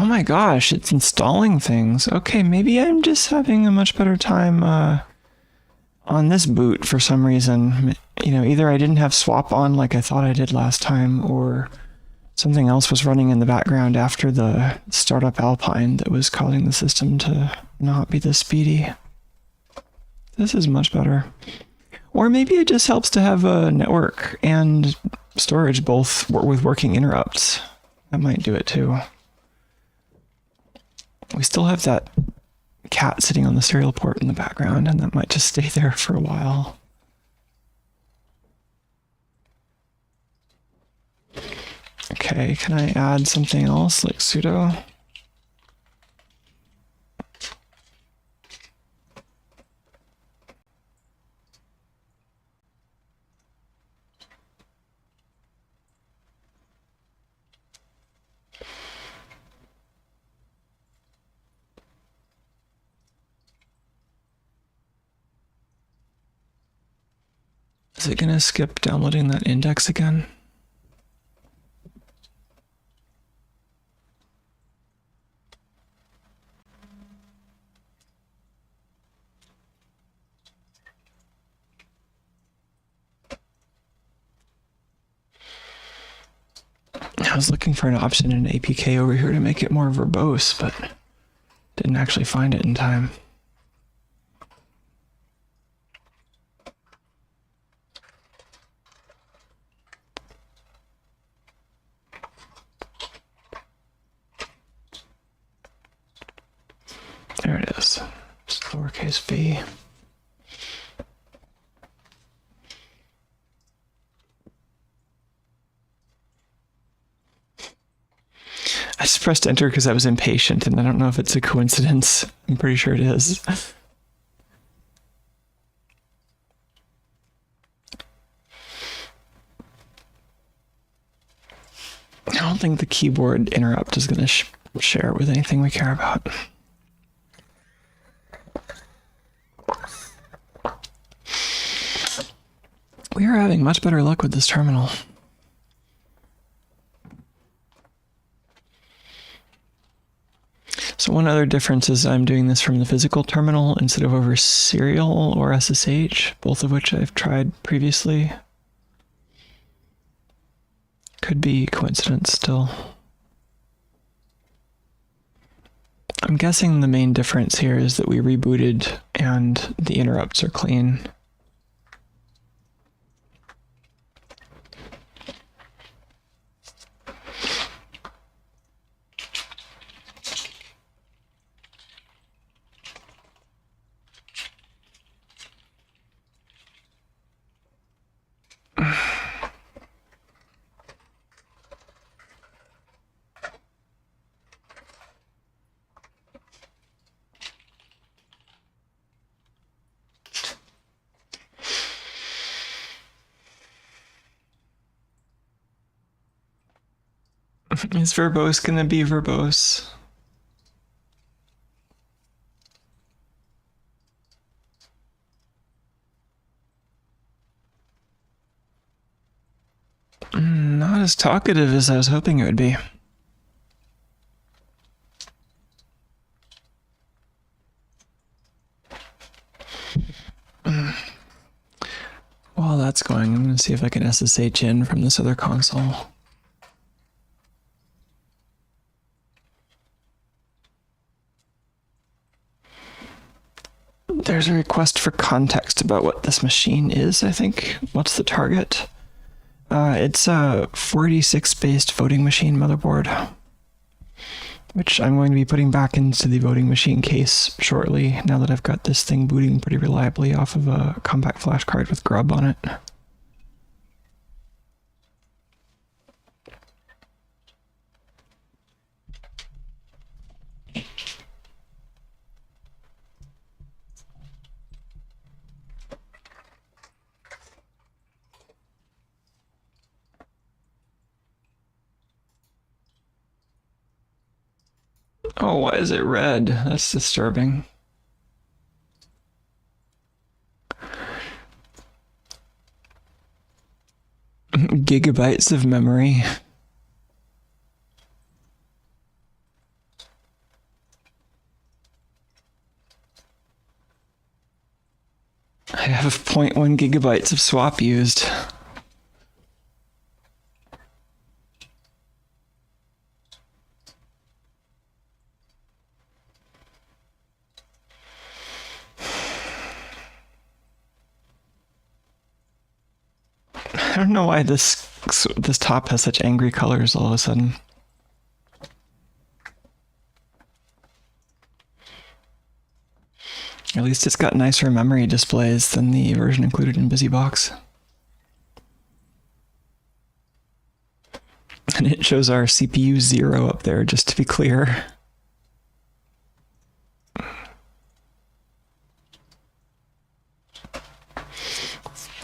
my gosh, it's installing things. Okay, maybe I'm just having a much better time on this boot for some reason. You know, either I didn't have swap on like I thought I did last time, or something else was running in the background after the startup Alpine that was causing the system to not be this speedy. This is much better. Or maybe it just helps to have a network and storage both with working interrupts. That might do it too. We still have that cat sitting on the serial port in the background, and that might just stay there for a while. Okay, can I add something else like sudo? Is it going to skip downloading that index again? I was looking for an option in APK over here to make it more verbose, but didn't actually find it in time. There it is. Just lowercase v. I just pressed enter because I was impatient, and I don't know if it's a coincidence. I'm pretty sure it is. I don't think the keyboard interrupt is going to share with anything we care about. We are having much better luck with this terminal. So one other difference is I'm doing this from the physical terminal instead of over serial or SSH, both of which I've tried previously. Could be coincidence still. I'm guessing the main difference here is that we rebooted and the interrupts are clean. Is verbose gonna be verbose? Not as talkative as I was hoping it would be. While that's going, I'm gonna see if I can SSH in from this other console. There's a request for context about what this machine is, I think. What's the target? It's a 46-based voting machine motherboard, which I'm going to be putting back into the voting machine case shortly, now that I've got this thing booting pretty reliably off of a compact flash card with grub on it. Oh, why is it red? That's disturbing. Gigabytes of memory. I have 0.1 gigabytes of swap used. I don't know why this top has such angry colors all of a sudden. At least it's got nicer memory displays than the version included in BusyBox. And it shows our CPU 0 up there, just to be clear.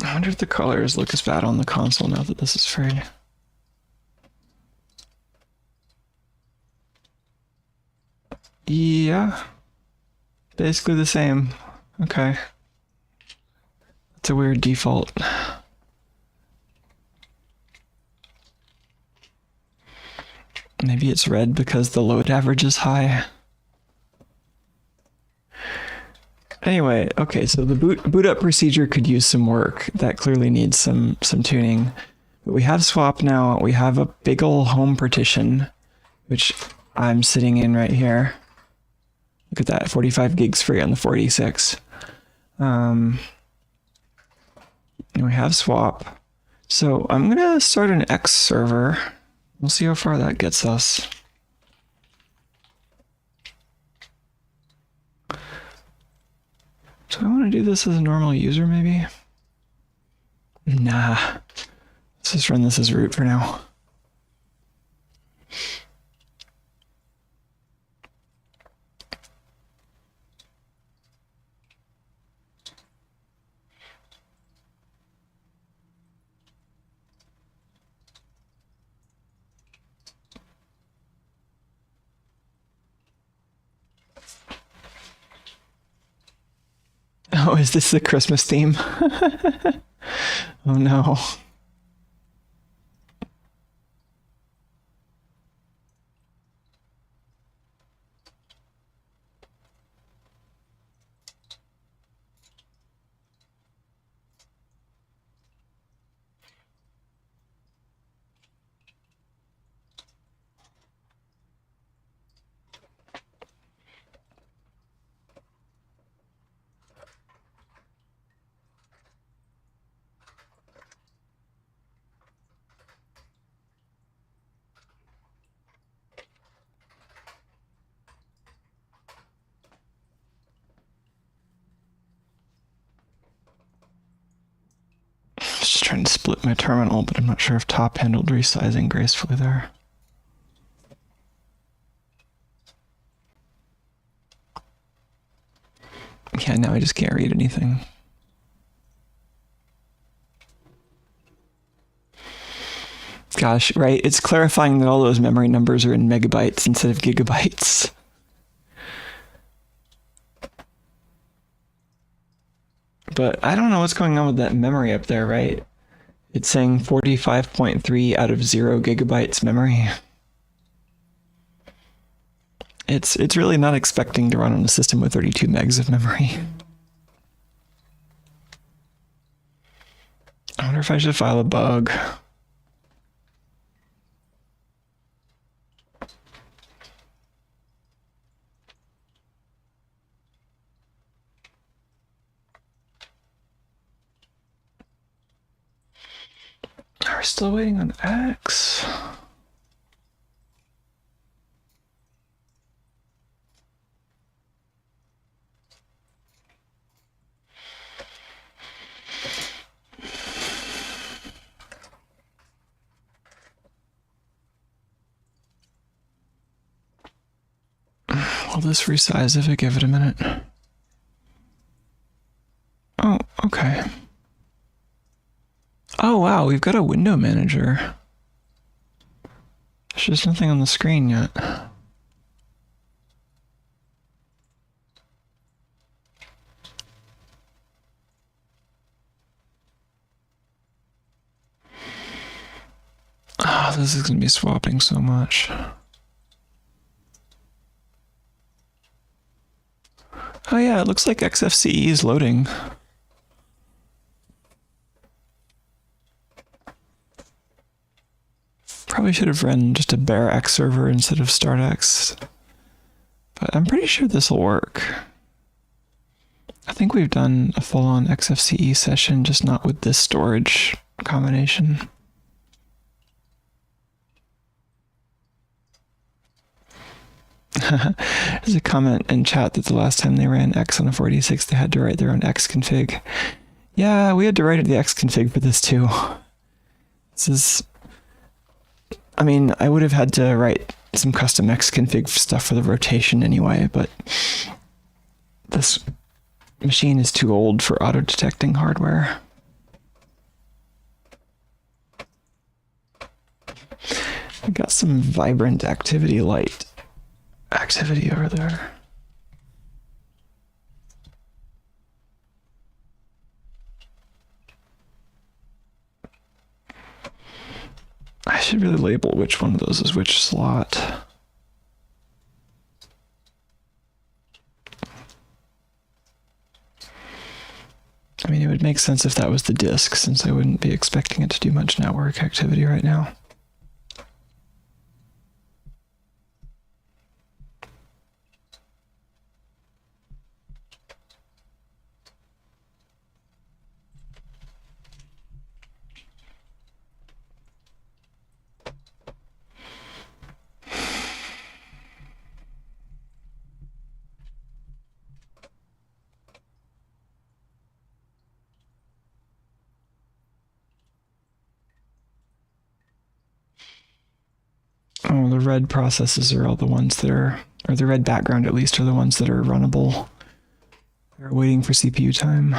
I wonder if the colors look as bad on the console now that this is free. Yeah. Basically the same. Okay. That's a weird default. Maybe it's red because the load average is high. Anyway, okay, so the boot up procedure could use some work. That clearly needs some tuning. But we have swap now. We have a big ol' home partition, which I'm sitting in right here. Look at that, 45 gigs free on the 486. And we have swap. So I'm gonna start an X server. We'll see how far that gets us. Do I want to do this as a normal user, maybe? Nah. Let's just run this as root for now. Oh, is this the Christmas theme? Oh no. Just trying to split my terminal, but I'm not sure if top handled resizing gracefully there. Yeah, now I just can't read anything. Gosh, right? It's clarifying that all those memory numbers are in megabytes instead of gigabytes. But I don't know what's going on with that memory up there, right? It's saying 45.3 out of 0 gigabytes memory. It's really not expecting to run on a system with 32 megs of memory. I wonder if I should file a bug. We're still waiting on X. Will this resize if I give it a minute? Oh, okay. Oh wow, we've got a window manager. There's just nothing on the screen yet. Ah, oh, this is gonna be swapping so much. Oh yeah, it looks like XFCE is loading. probably should have run just a bare X server instead of startx, but I'm pretty sure this will work. I think we've done a full-on XFCE session, just not with this storage combination. There's a comment in chat that the last time they ran X on a 486, they had to write their own X config. Yeah, we had to write the X config for this too. This is... I mean, I would have had to write some custom X config stuff for the rotation anyway, but this machine is too old for auto-detecting hardware. I got some vibrant activity light activity over there. I should really label which one of those is which slot. I mean, it would make sense if that was the disk, since I wouldn't be expecting it to do much network activity right now. Oh, the red processes are all the ones that are, or the red background at least, are the ones that are runnable. They're waiting for CPU time.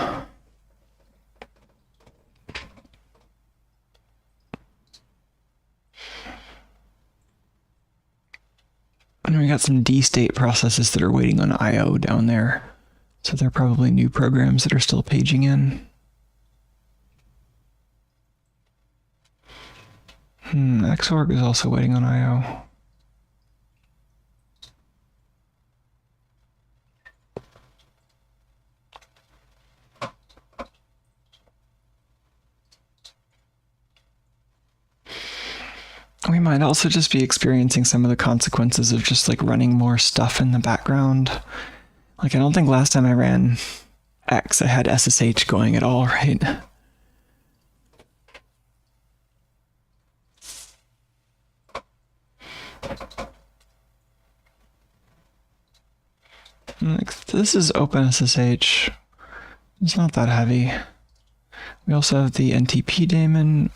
And we got some D-state processes that are waiting on I/O down there. So they're probably new programs that are still paging in. Xorg is also waiting on I/O. We might also just be experiencing some of the consequences of just like running more stuff in the background. Like, I don't think last time I ran X, I had SSH going at all, right? This is OpenSSH. It's not that heavy. We also have the NTP daemon.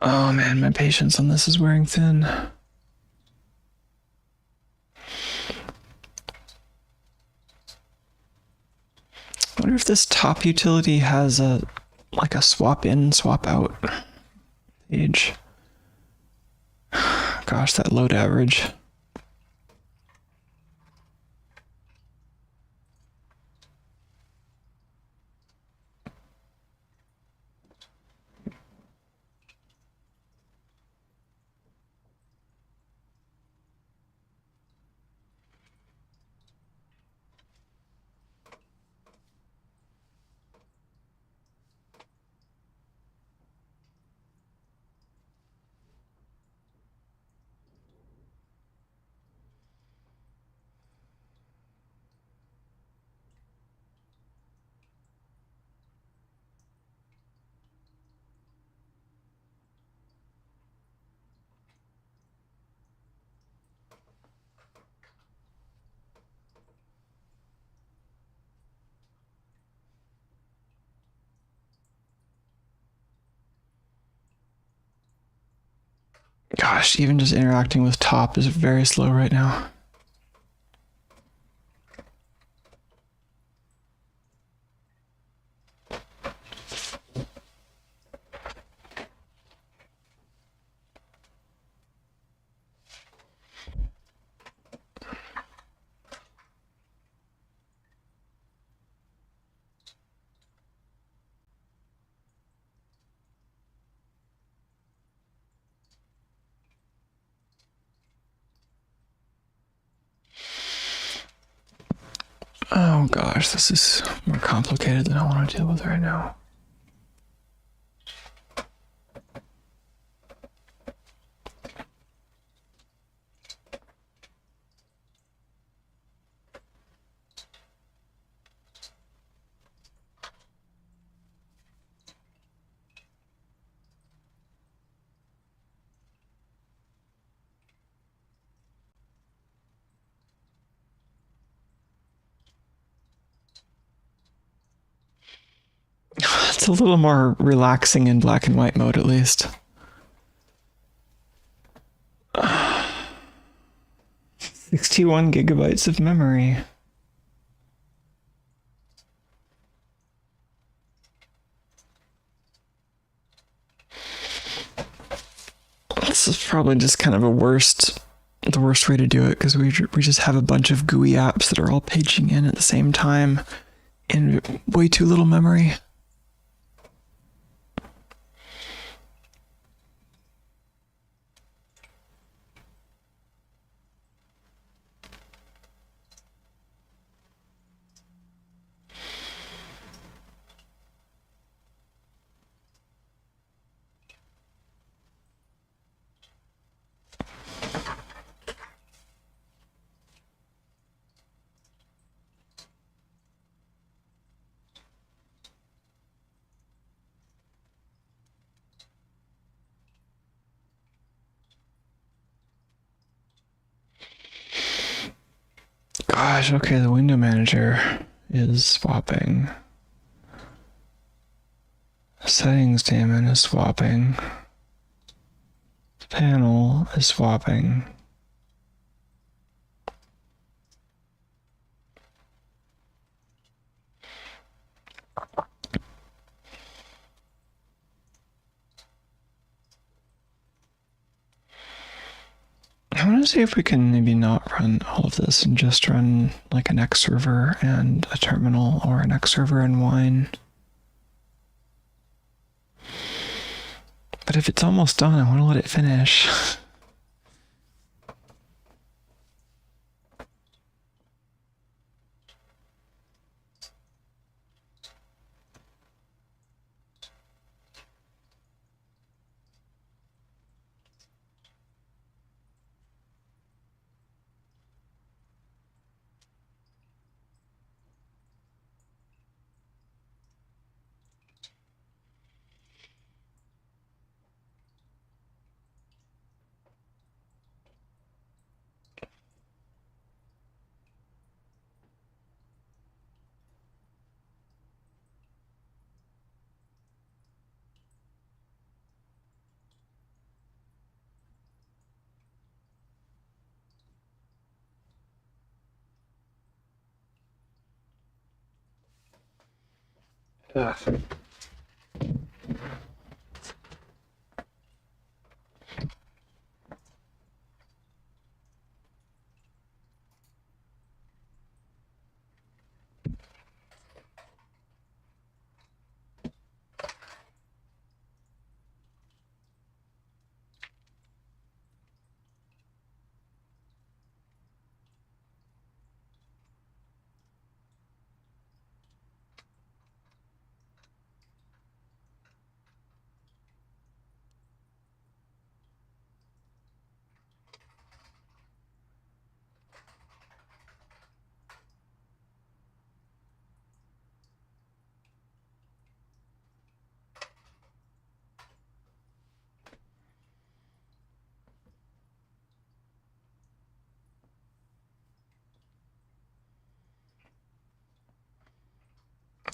Oh man, my patience on this is wearing thin. I wonder if this top utility has a like a swap in, swap out page. Gosh, that load average. Gosh, even just interacting with top is very slow right now. Oh gosh, this is more complicated than I want to deal with right now. It's a little more relaxing in black and white mode, at least. 61 gigabytes of memory. This is probably just kind of the worst way to do it, because we just have a bunch of GUI apps that are all paging in at the same time in way too little memory. Gosh, okay, the window manager is swapping. Settings daemon is swapping. The panel is swapping. I want to see if we can maybe not run all of this and just run like an X server and a terminal, or an X server and wine. But if it's almost done, I want to let it finish. Ugh.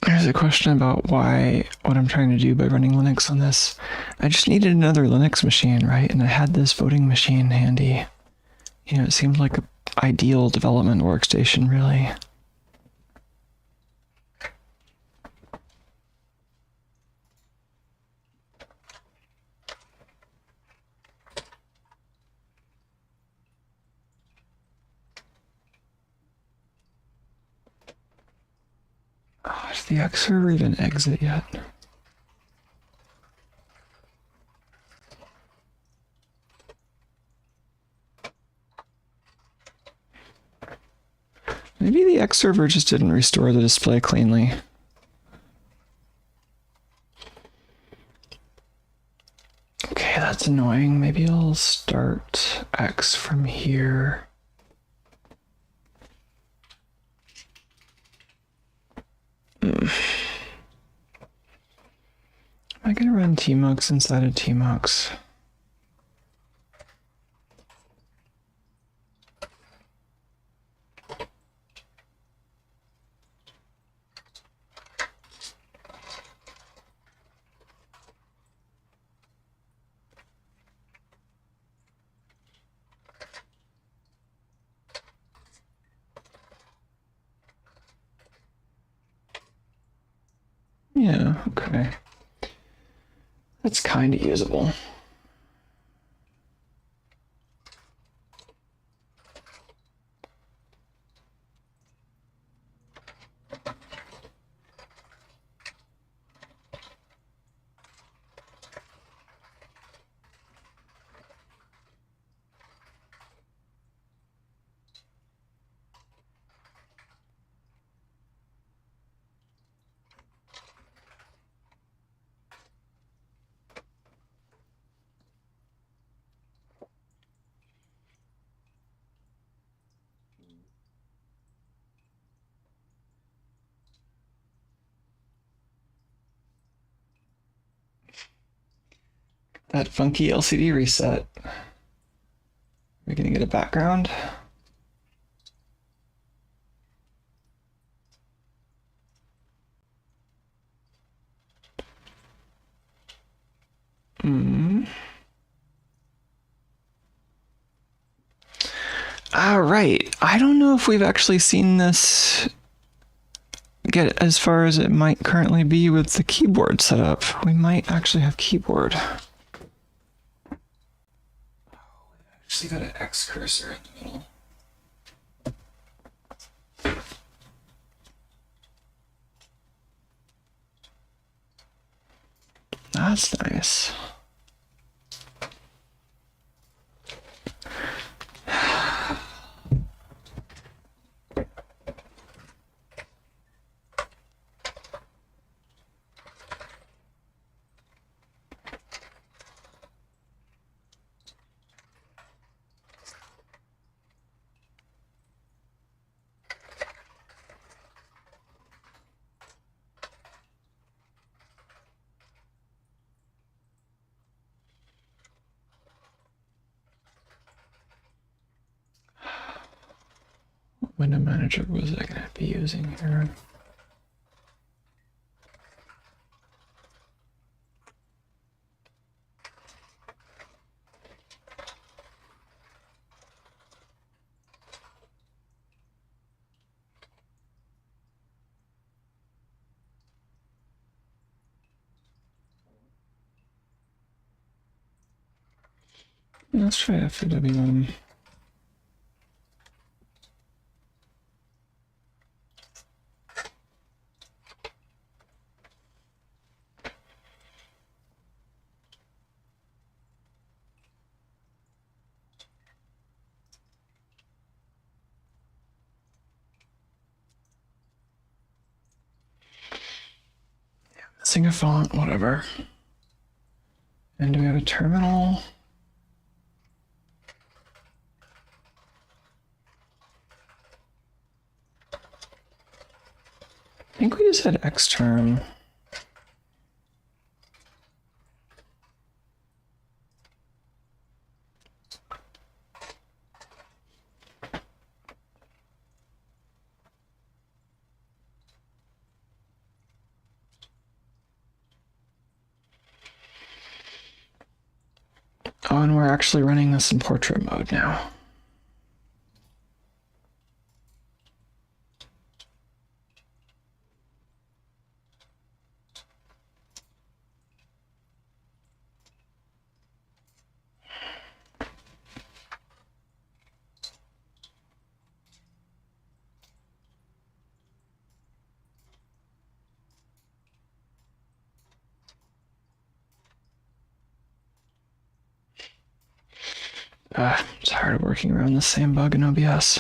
There's a question about what I'm trying to do by running Linux on this. I just needed another Linux machine, right? And I had this voting machine handy. You know, it seemed like an ideal development workstation, really. Oh, does the X server even exit yet? Maybe the X server just didn't restore the display cleanly. Okay, that's annoying. Maybe I'll start X from here. Am I gonna run tmux inside of tmux? Yeah, okay. That's kind of usable. That funky LCD reset. We're gonna get a background. All right. I don't know if we've actually seen this get as far as it might currently be with the keyboard setup. We might actually have keyboard. Actually got an X cursor in the middle. That's nice. Window manager was I going to be using here? Let's try FWM. Missing a font, whatever. And do we have a terminal? I think we just had xterm. Oh, and we're actually running this in portrait mode now. I'm tired of working around the same bug in OBS.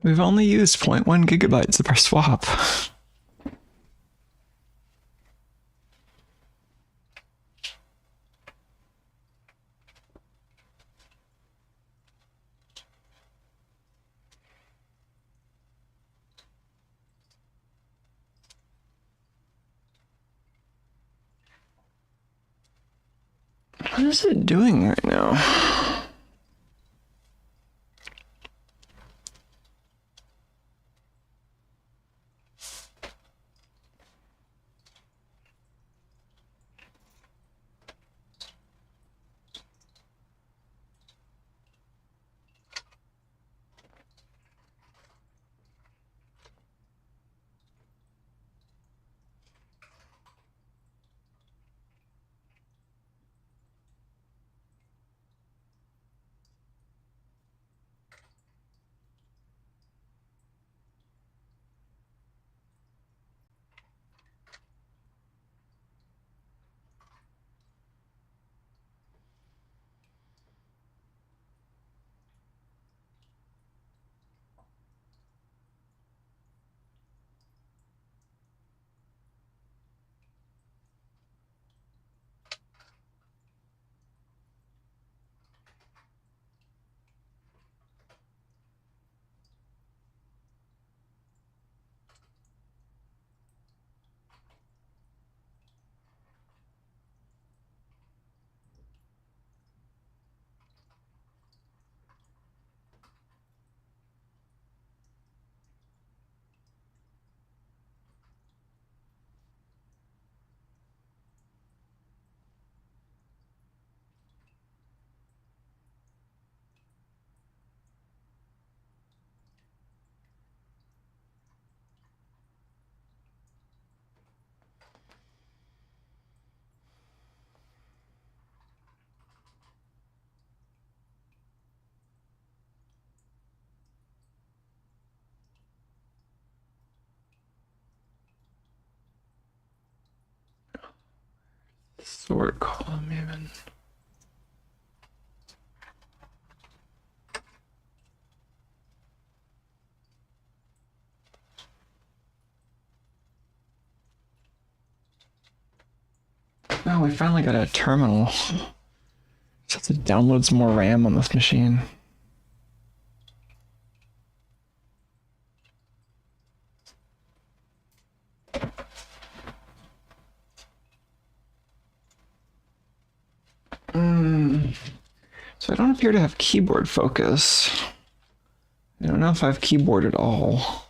We've only used 0.1 gigabytes of our swap. What is it doing right now? Sort column even. Oh, we finally got a terminal. Just have to download some more RAM on this machine. So I don't appear to have keyboard focus. I don't know if I have keyboard at all.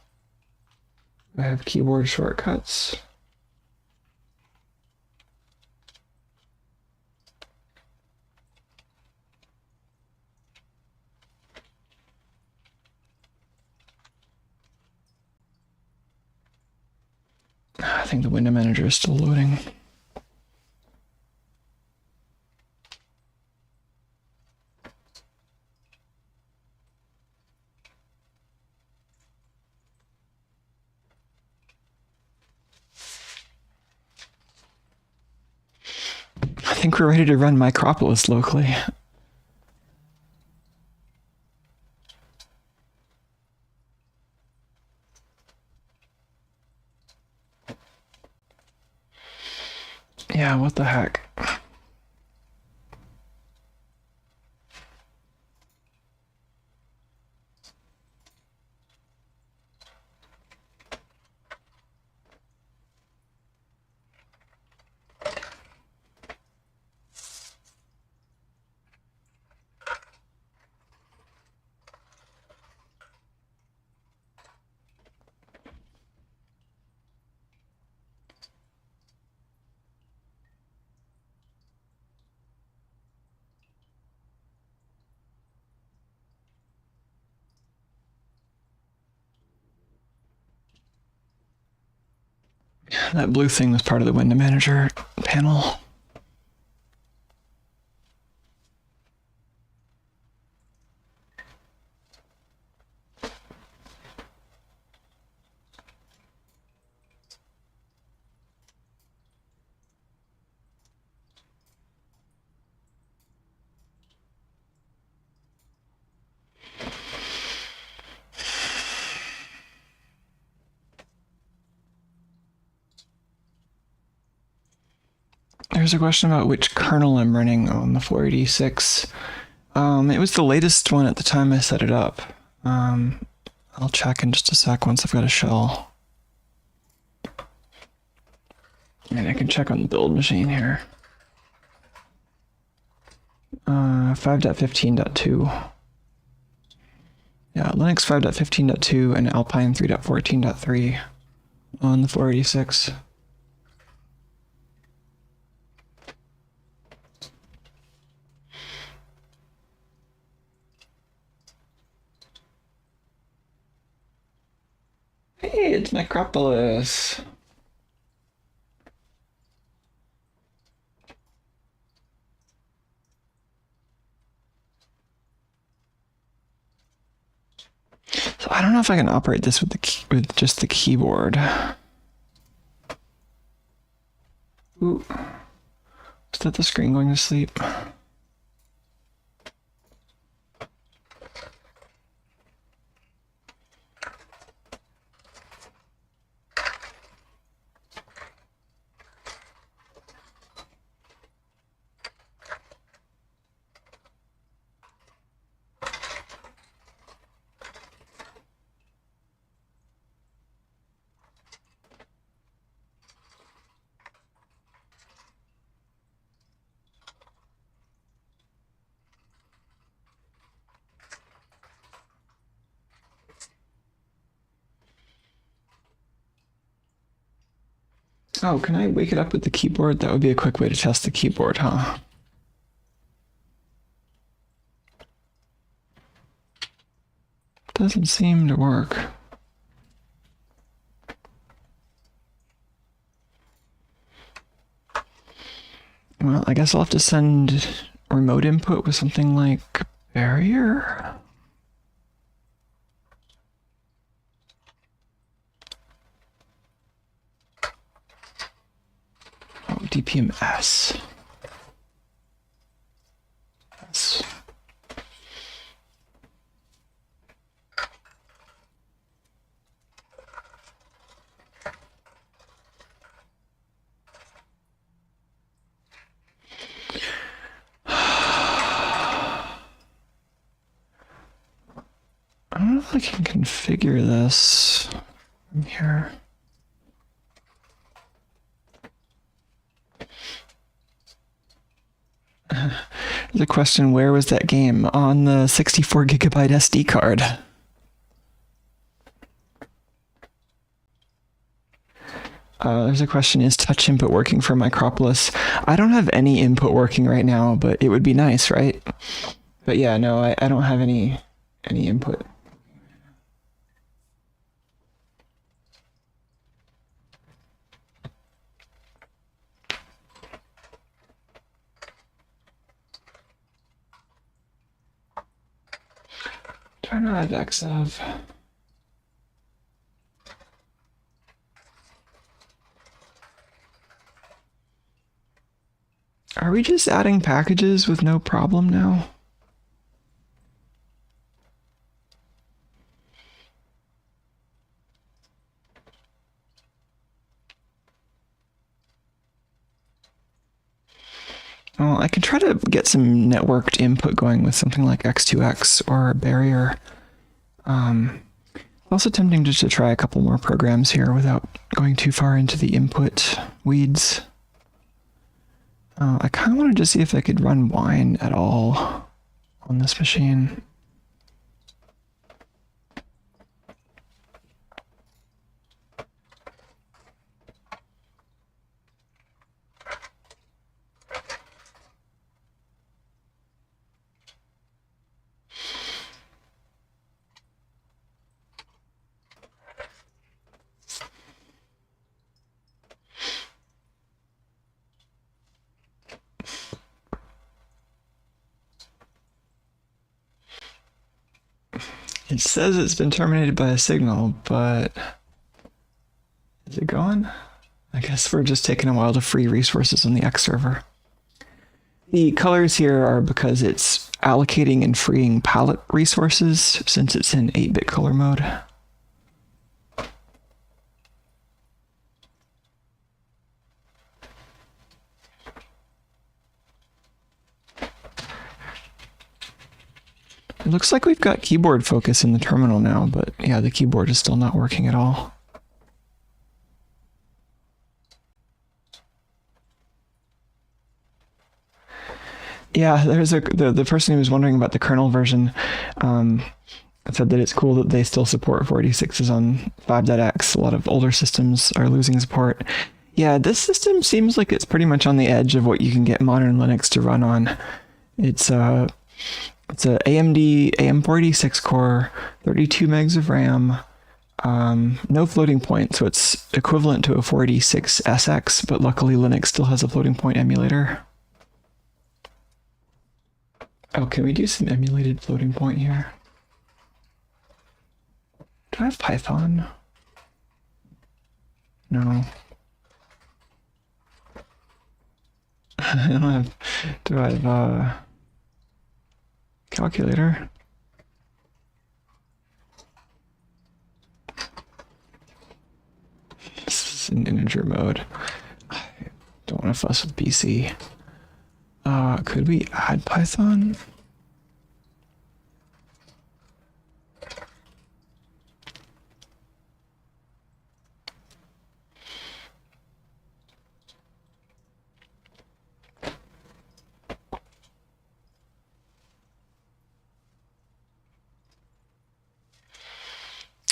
I have keyboard shortcuts. I think the window manager is still loading. I think we're ready to run Micropolis locally. Yeah, what the heck? That blue thing was part of the window manager panel. There's a question about which kernel I'm running on the 486. It was the latest one at the time I set it up. I'll check in just a sec once I've got a shell. And I can check on the build machine here. 5.15.2. Yeah, Linux 5.15.2 and Alpine 3.14.3 on the 486. Hey, it's Micropolis. So I don't know if I can operate this with with just the keyboard. Ooh, is that the screen going to sleep? Oh, can I wake it up with the keyboard? That would be a quick way to test the keyboard, huh? Doesn't seem to work. Well, I guess I'll have to send remote input with something like barrier. Oh, DPMS. Yes. I don't know if I can configure this from here. The question, where was that game? On the 64 gigabyte SD card. There's a question, is touch input working for Micropolis? I don't have any input working right now, but it would be nice, right? But yeah, no, I don't have any input. Try not to xev. Are we just adding packages with no problem now? Well, I can try to get some networked input going with something like X2X or Barrier. Also tempting just to try a couple more programs here without going too far into the input weeds. I kind of wanted to see if I could run Wine at all on this machine. It says it's been terminated by a signal, but is it going? I guess we're just taking a while to free resources on the X server. The colors here are because it's allocating and freeing palette resources since it's in 8-bit color mode. It looks like we've got keyboard focus in the terminal now, but yeah, the keyboard is still not working at all. Yeah, there's the person who was wondering about the kernel version said that it's cool that they still support 486s on 5.x. A lot of older systems are losing support. Yeah, this system seems like it's pretty much on the edge of what you can get modern Linux to run on. It's a AMD AM486 core, 32 megs of RAM, no floating point, so it's equivalent to a 486SX, but luckily Linux still has a floating point emulator. Oh, can we do some emulated floating point here? Do I have Python? No. I don't have... Do I have calculator? This is in integer mode. I don't want to fuss with BC. Could we add Python?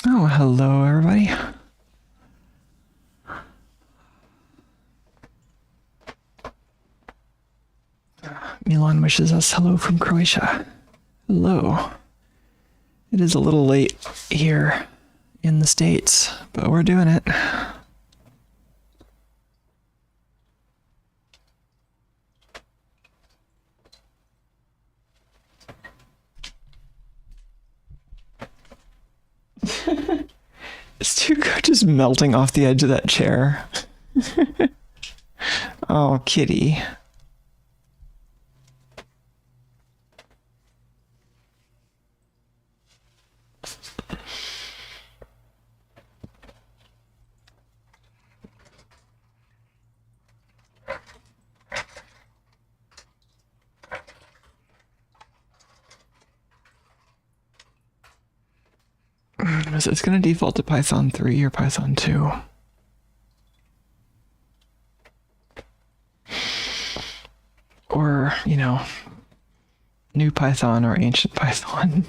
Oh, hello, everybody. Milan wishes us hello from Croatia. Hello. It is a little late here in the States, but we're doing it. Is Tuco just melting off the edge of that chair? Oh, kitty. It's going to default to Python 3 or Python 2. Or, you know, new Python or ancient Python.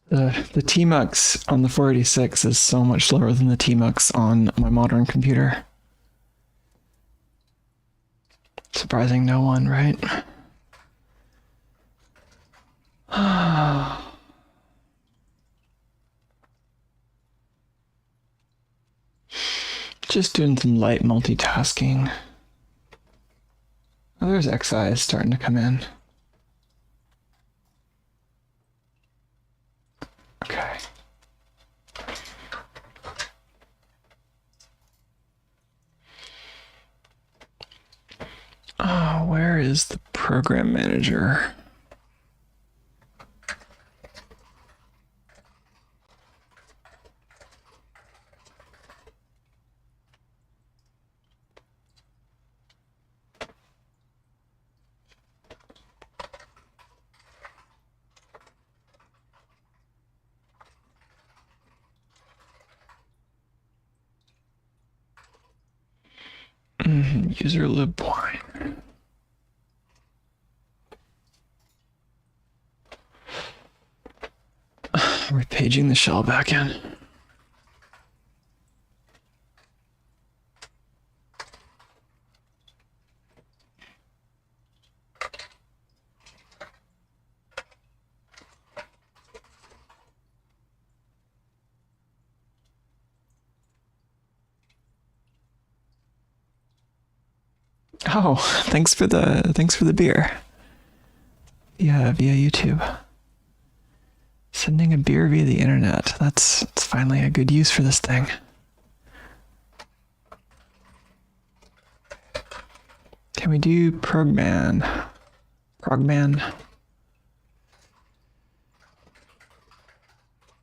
The tmux on the 486 is so much slower than the tmux on my modern computer. Surprising no one, right? Just doing some light multitasking. Oh, there's XI starting to come in. Okay. Oh, where is the program manager? User libwine. We're paging the shell back in. Oh, thanks for the beer. Yeah, via YouTube. Sending a beer via the internet. That's finally a good use for this thing. Can we do Progman?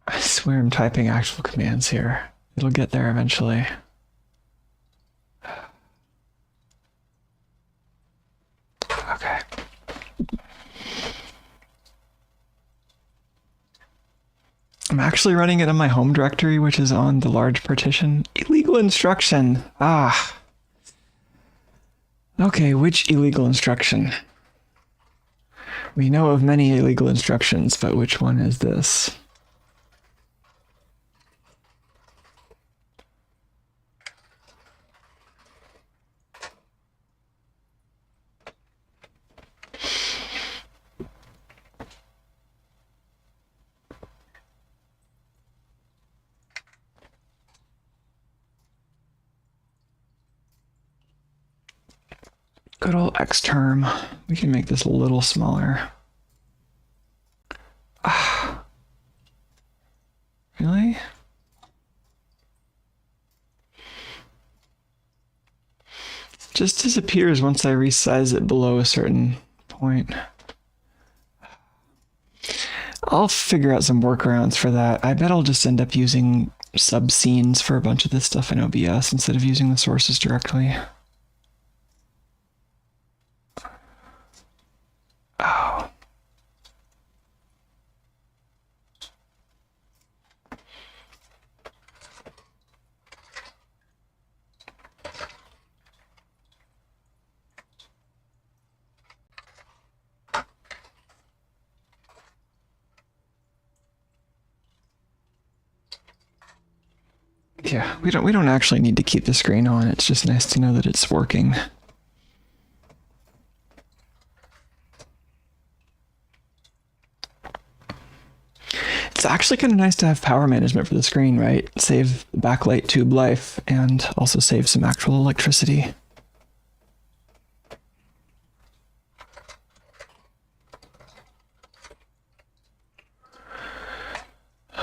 I swear I'm typing actual commands here. It'll get there eventually. Okay. I'm actually running it on my home directory, which is on the large partition. Illegal instruction. Ah. Okay, which illegal instruction? We know of many illegal instructions, but which one is this? Good old X term. We can make this a little smaller. Ah. Really? It just disappears once I resize it below a certain point. I'll figure out some workarounds for that. I bet I'll just end up using subscenes for a bunch of this stuff in OBS instead of using the sources directly. Oh. Yeah, we don't actually need to keep the screen on. It's just nice to know that it's working. It's actually kind of nice to have power management for the screen, right? Save backlight tube life and also save some actual electricity.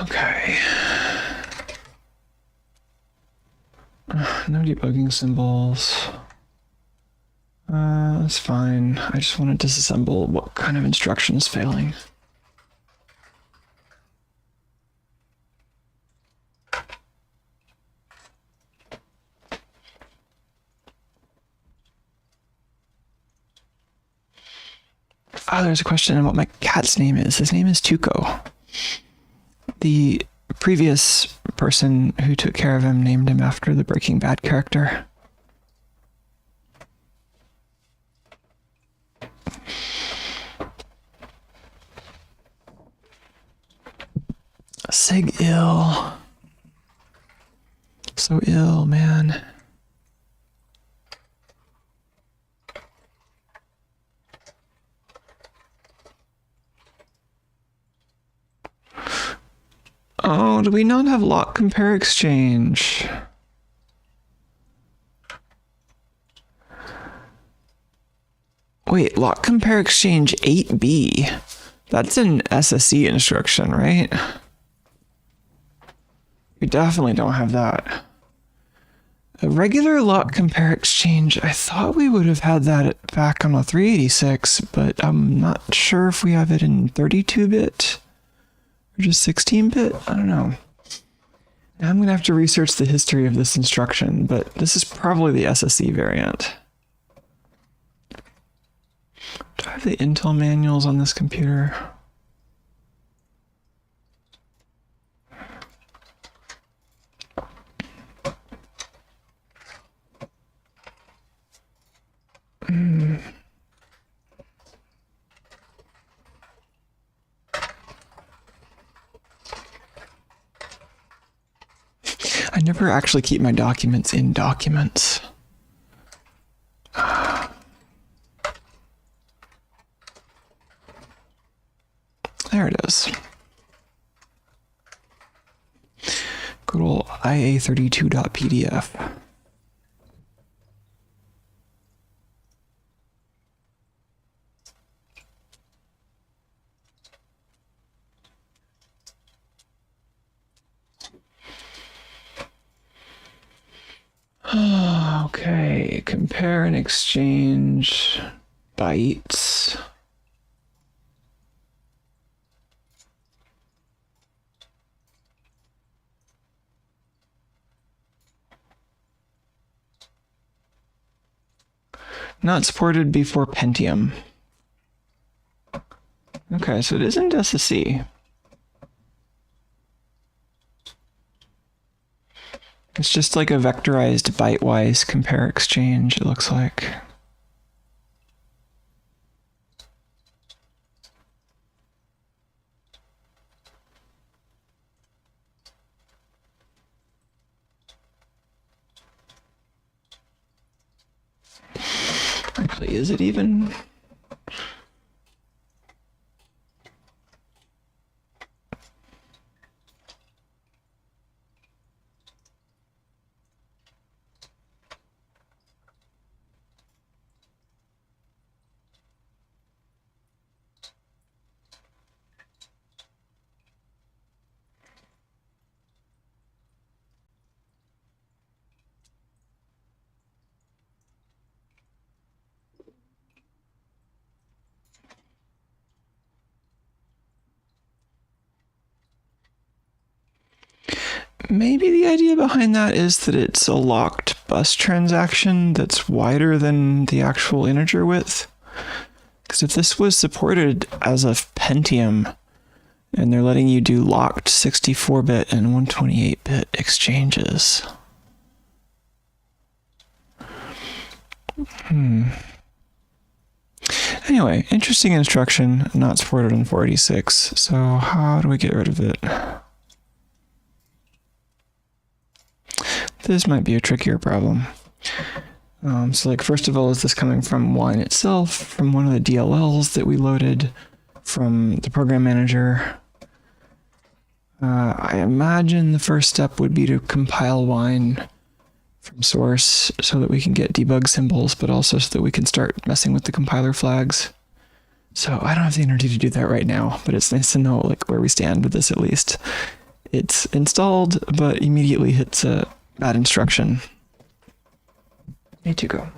Okay. No debugging symbols. That's fine. I just want to disassemble what kind of instruction is failing. Oh, there's a question on what my cat's name is. His name is Tuco. The previous person who took care of him named him after the Breaking Bad character. Sig ill. So ill, man. Oh, do we not have lock compare exchange? Wait, lock compare exchange 8B. That's an SSE instruction, right? We definitely don't have that. A regular lock compare exchange, I thought we would have had that back on a 386, but I'm not sure if we have it in 32-bit. Or just 16-bit? I don't know. Now I'm going to have to research the history of this instruction, but this is probably the SSE variant. Do I have the Intel manuals on this computer? I never actually keep my documents in documents. There it is. Good old ia32.pdf. Okay, compare and exchange bytes. Not supported before Pentium. Okay, so it isn't SSE. It's just like a vectorized byte-wise compare exchange, it looks like. Actually, is it even? Maybe the idea behind that is that it's a locked bus transaction that's wider than the actual integer width. Because if this was supported as a Pentium, and they're letting you do locked 64-bit and 128-bit exchanges. Anyway, interesting instruction, not supported on 486. So how do we get rid of it? This might be a trickier problem. So like, first of all, is this coming from wine itself, from one of the DLLs that we loaded from the program manager? I imagine the first step would be to compile wine from source so that we can get debug symbols, but also so that we can start messing with the compiler flags. So I don't have the energy to do that right now, but it's nice to know like where we stand with this at least. It's installed, but immediately hits a bad instruction. Need to go.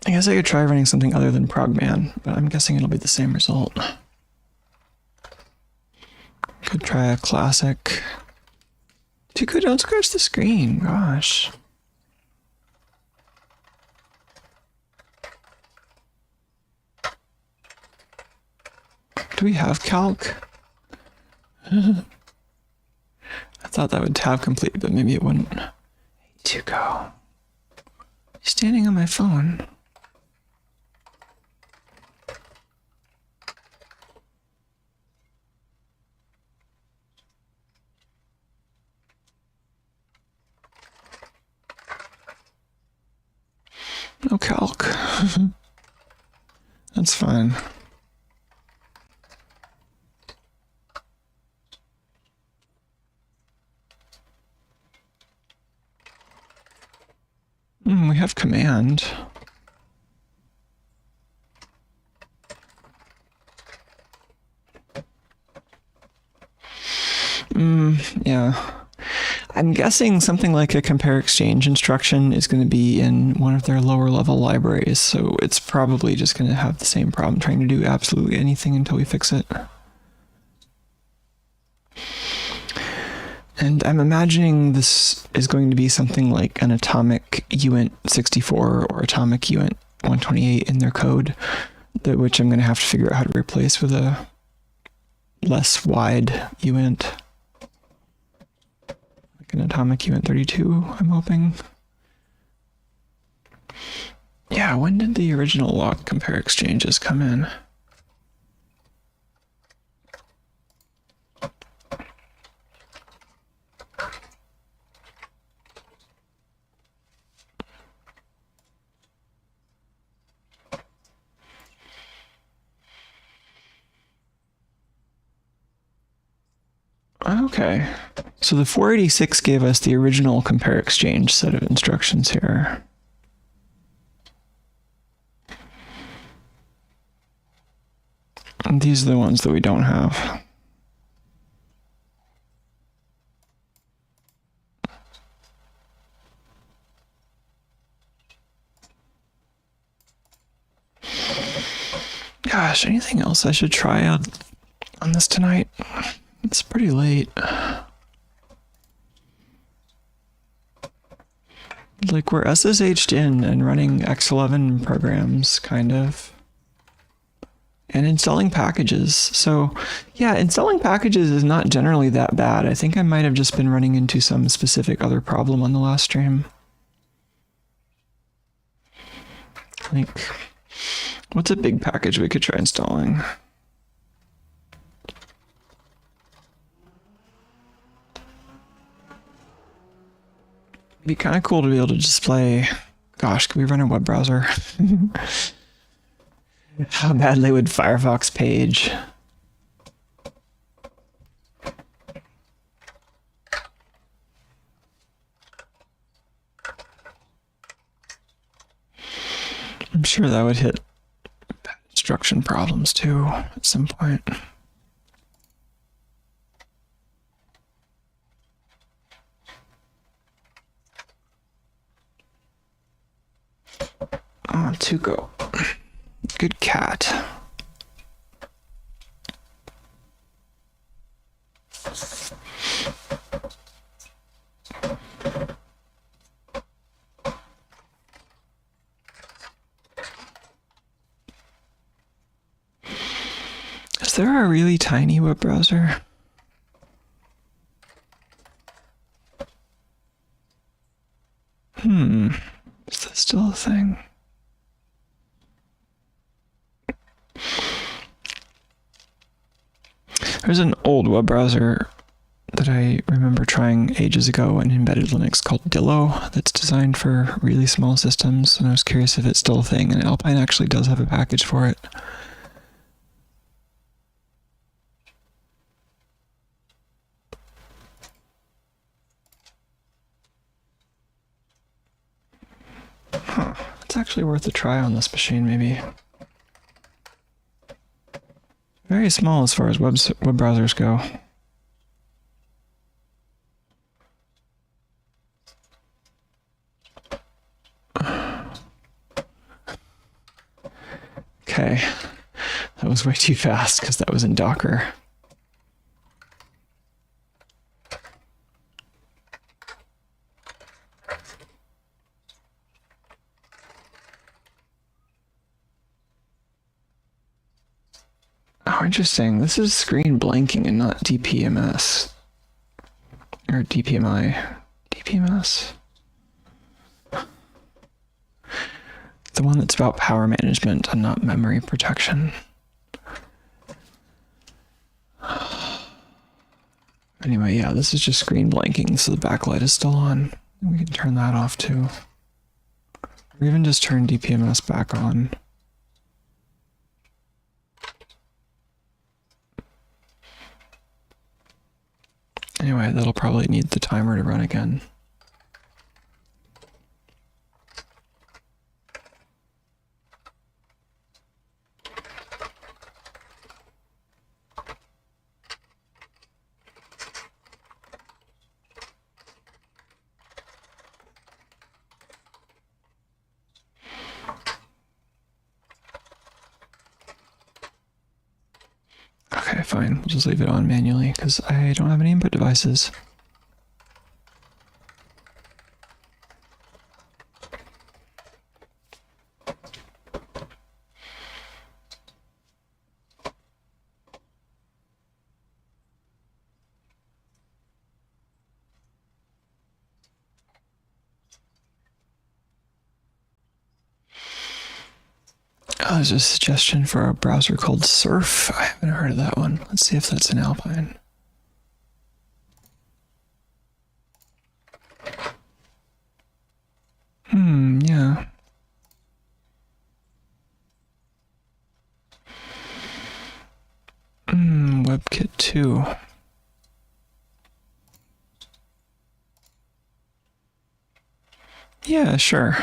I guess I could try running something other than progman, but I'm guessing it'll be the same result. Could try a classic. Too good, don't scratch the screen, gosh. Do we have calc? I thought that would tab complete, but maybe it wouldn't. Need to go. Standing on my phone. No calc. That's fine. We have command. Yeah. I'm guessing something like a compare exchange instruction is going to be in one of their lower level libraries, so it's probably just going to have the same problem trying to do absolutely anything until we fix it. And I'm imagining this is going to be something like an atomic uint 64 or atomic uint 128 in their code, which I'm going to have to figure out how to replace with a less wide uint. Like an atomic uint 32, I'm hoping. Yeah, when did the original lock compare exchanges come in? Okay. So the 486 gave us the original compare exchange set of instructions here. And these are the ones that we don't have. Gosh, anything else I should try out on this tonight? It's pretty late. Like, we're SSH'd in and running X11 programs, kind of. And installing packages. So, yeah, installing packages is not generally that bad. I think I might have just been running into some specific other problem on the last stream. Like, what's a big package we could try installing? It'd be kind of cool to be able to display. Gosh, could we run a web browser? How badly would Firefox page? I'm sure that would hit instruction problems too at some point. Oh, Tuco. Good cat. Is there a really tiny web browser? Is that still a thing? There's an old web browser that I remember trying ages ago in embedded Linux called Dillo that's designed for really small systems, and I was curious if it's still a thing, and Alpine actually does have a package for it. Huh. It's actually worth a try on this machine, maybe. Very small as far as web browsers go. Okay, that was way too fast because that was in Docker. Oh, interesting. This is screen blanking and not DPMS. Or DPMI. DPMS? The one that's about power management and not memory protection. Anyway, yeah, this is just screen blanking, so the backlight is still on. We can turn that off too. Or even just turn DPMS back on. Anyway, that'll probably need the timer to run again. Okay, fine. We'll just leave it on manually because I don't have any input devices. Oh, there's a suggestion for a browser called Surf. I haven't heard of that one. Let's see if that's in Alpine. Yeah. WebKit 2. Yeah, sure.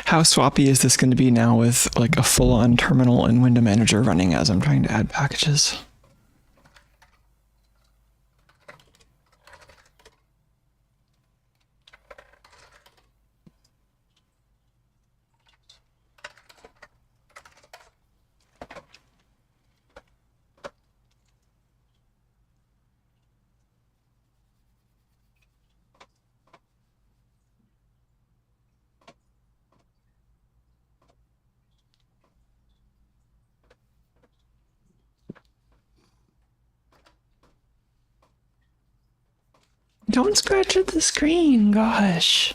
How swappy is this going to be now with like a full-on terminal and window manager running as I'm trying to add packages? Don't scratch at the screen, gosh.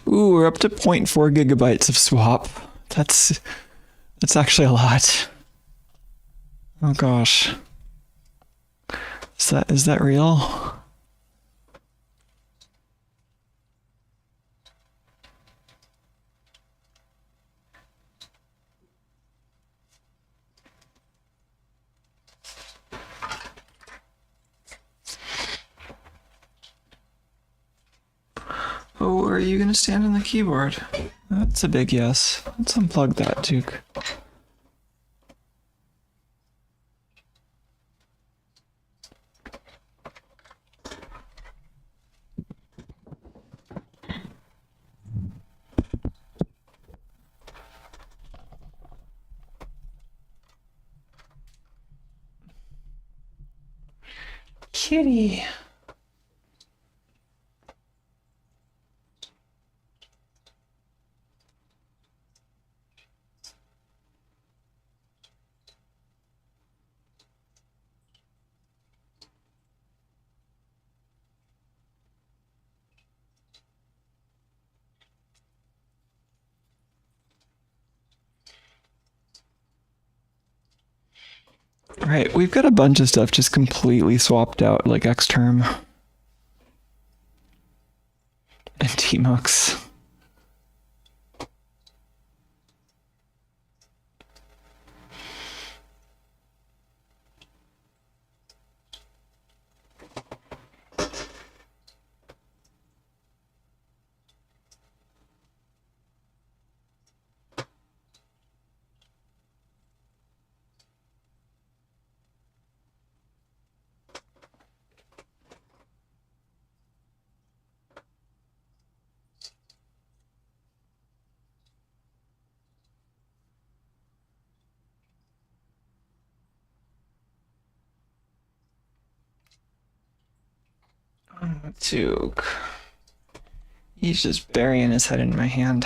Ooh, we're up to 0.4 gigabytes of swap. That's actually a lot. Oh gosh. Is that real? Oh, are you gonna stand on the keyboard? That's a big yes. Let's unplug that, Duke. Kitty. Right, we've got a bunch of stuff just completely swapped out, like Xterm and Tmux. Duke. He's just burying his head in my hand.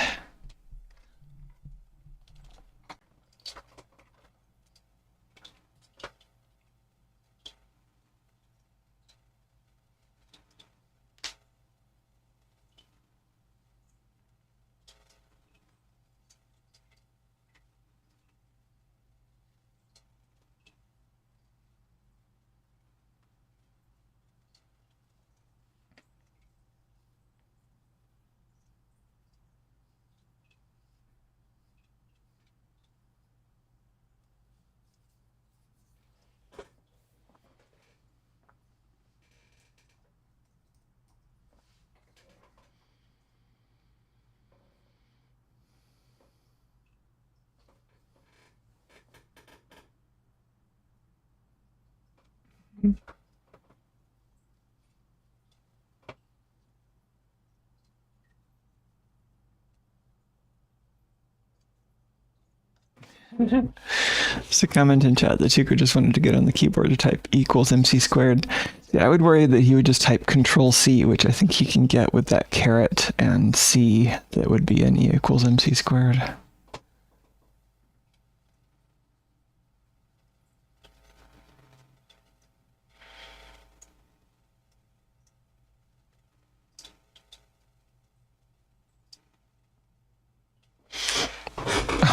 There's a comment in chat that Chico just wanted to get on the keyboard to type equals MC squared. Yeah, I would worry that he would just type Control C, which I think he can get with that caret and C. That would be an E equals MC squared.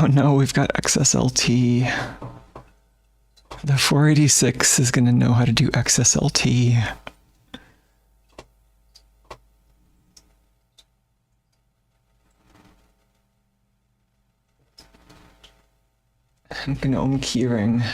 Oh no, we've got XSLT. The 486 is going to know how to do XSLT. GNOME keyring.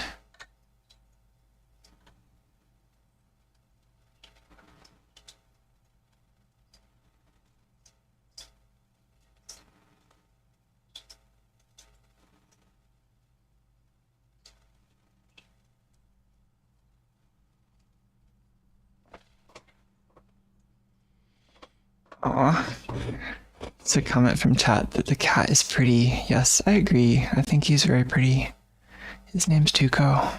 Aw. It's a comment from chat that the cat is pretty. Yes, I agree. I think he's very pretty. His name's Tuco.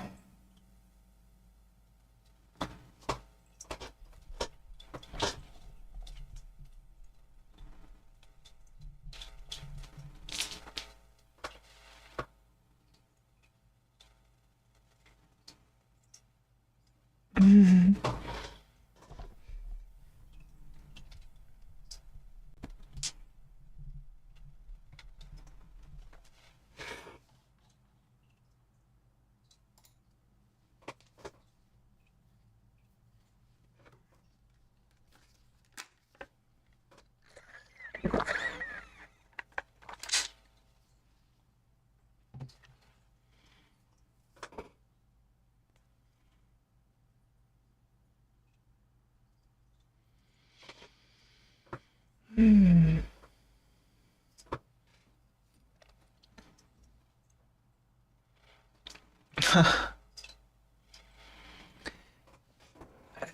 I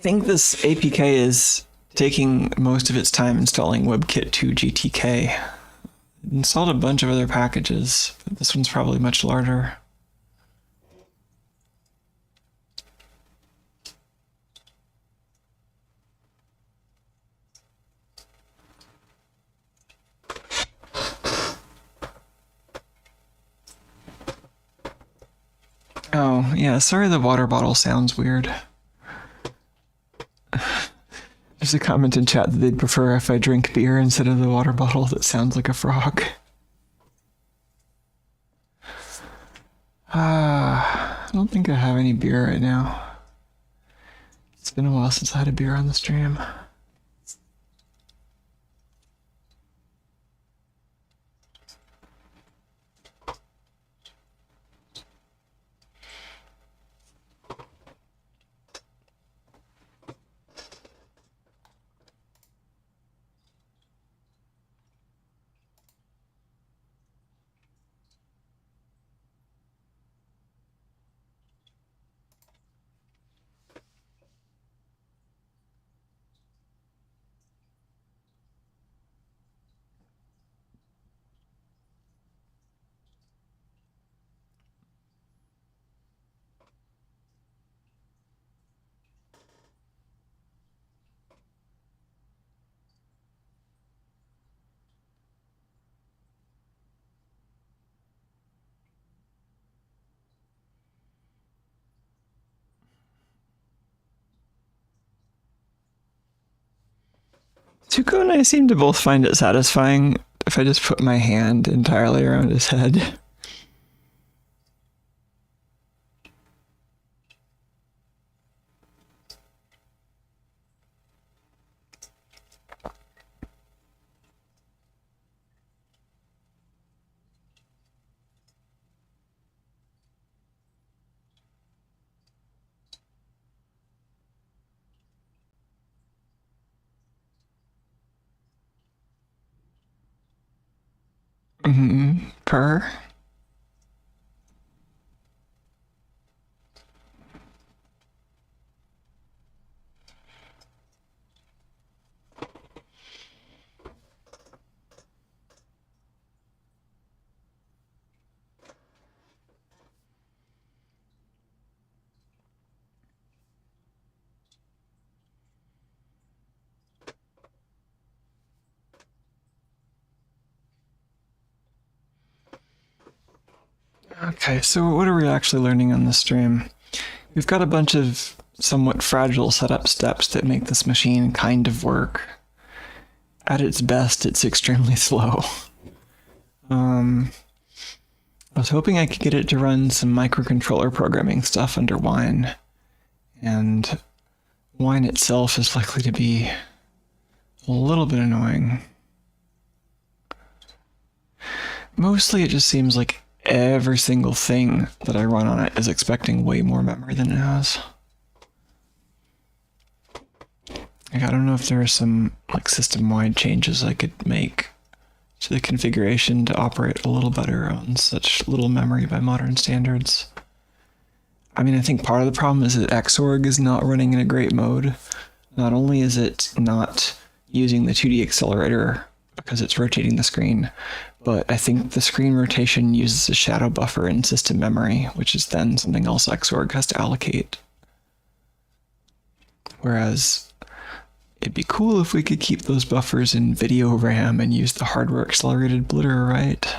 think this APK is taking most of its time installing WebKit 2 GTK. It installed a bunch of other packages, but this one's probably much larger. Oh, yeah, sorry the water bottle sounds weird. There's a comment in chat that they'd prefer if I drink beer instead of the water bottle that sounds like a frog. I don't think I have any beer right now. It's been a while since I had a beer on the stream. Tuco and I seem to both find it satisfying if I just put my hand entirely around his head. Purr. Okay, so what are we actually learning on this stream? We've got a bunch of somewhat fragile setup steps that make this machine kind of work. At its best, it's extremely slow. I was hoping I could get it to run some microcontroller programming stuff under Wine, and Wine itself is likely to be a little bit annoying. Mostly it just seems like every single thing that I run on it is expecting way more memory than it has. Like, I don't know if there are some like system-wide changes I could make to the configuration to operate a little better on such little memory by modern standards. I mean, I think part of the problem is that Xorg is not running in a great mode. Not only is it not using the 2D accelerator because it's rotating the screen, but I think the screen rotation uses a shadow buffer in system memory, which is then something else Xorg has to allocate. Whereas it'd be cool if we could keep those buffers in video RAM and use the hardware accelerated blitter, right?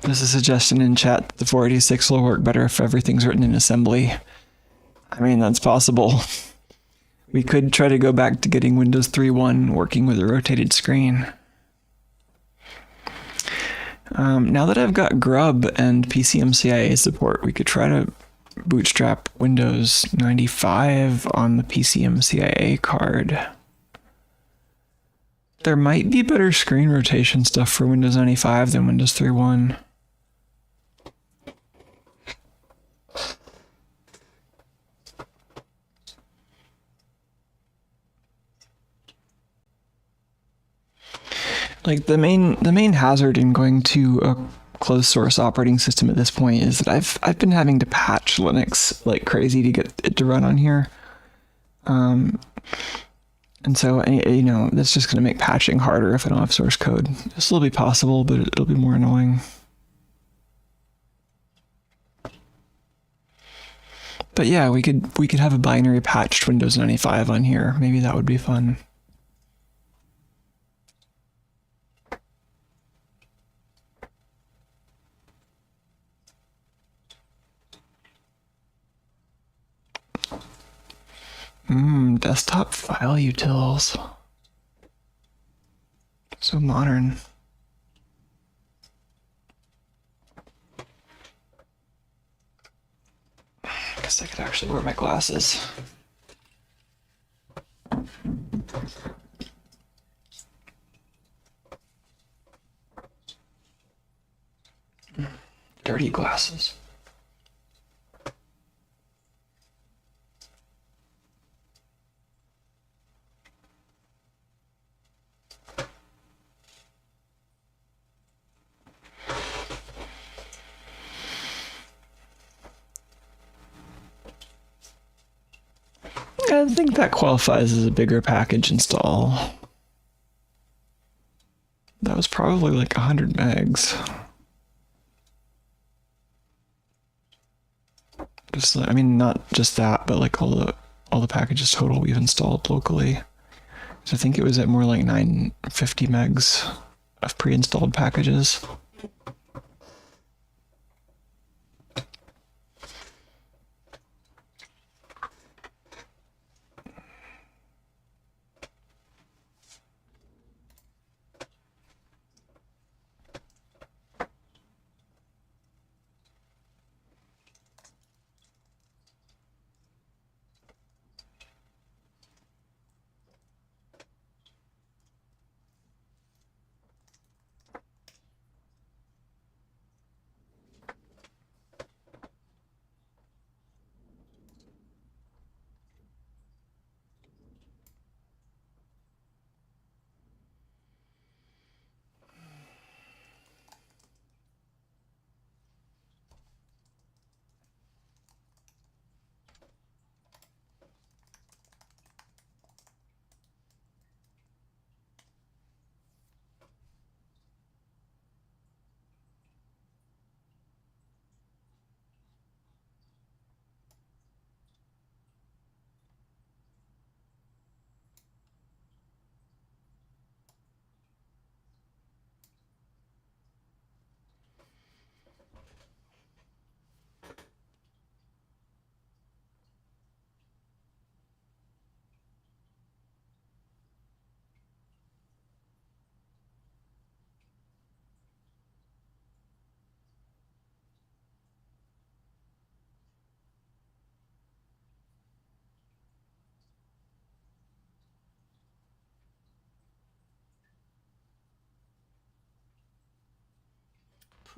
There's a suggestion in chat that the 486 will work better if everything's written in assembly. I mean, that's possible. We could try to go back to getting Windows 3.1 working with a rotated screen. Now that I've got Grub and PCMCIA support, we could try to bootstrap Windows 95 on the PCMCIA card. There might be better screen rotation stuff for Windows 95 than Windows 3.1. Like the main hazard in going to a closed source operating system at this point is that I've been having to patch Linux like crazy to get it to run on here. And so, you know, that's just going to make patching harder if I don't have source code. It'll still be possible, but it'll be more annoying. But yeah, we could have a binary patched Windows 95 on here. Maybe that would be fun. Desktop file utils. So modern. I guess I could actually wear my glasses. Dirty glasses. I think that qualifies as a bigger package install. That was probably like 100 megs. Just, I mean, not just that, but like all the packages total we've installed locally. So I think it was at more like 950 megs of pre-installed packages.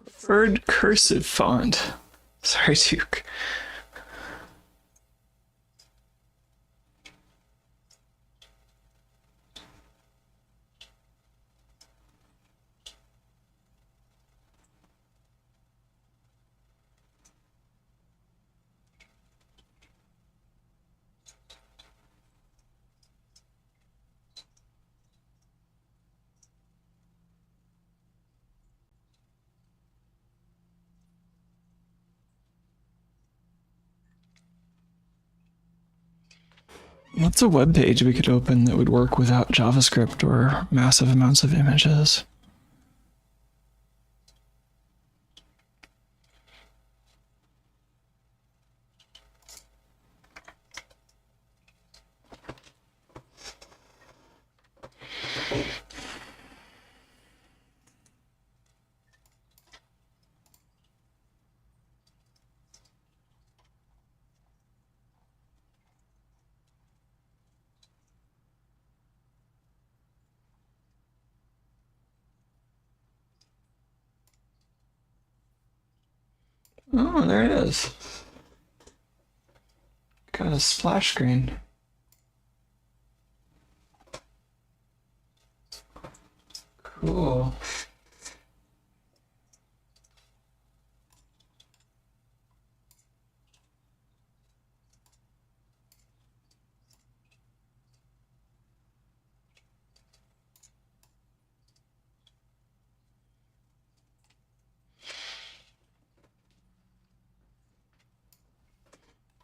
Preferred cursive font. Sorry, Duke. What's a web page we could open that would work without JavaScript or massive amounts of images? Oh, there it is. Got a splash screen. Cool.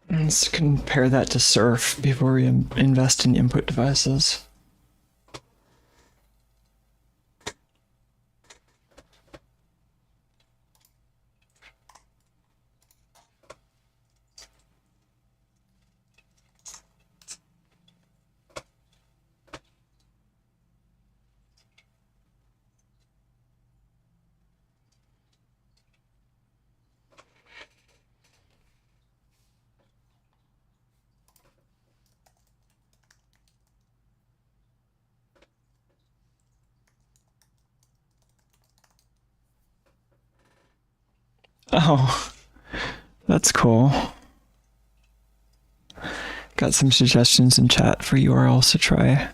Let's compare that to Surf before we invest in input devices. Oh, that's cool. Got some suggestions in chat for URLs to try.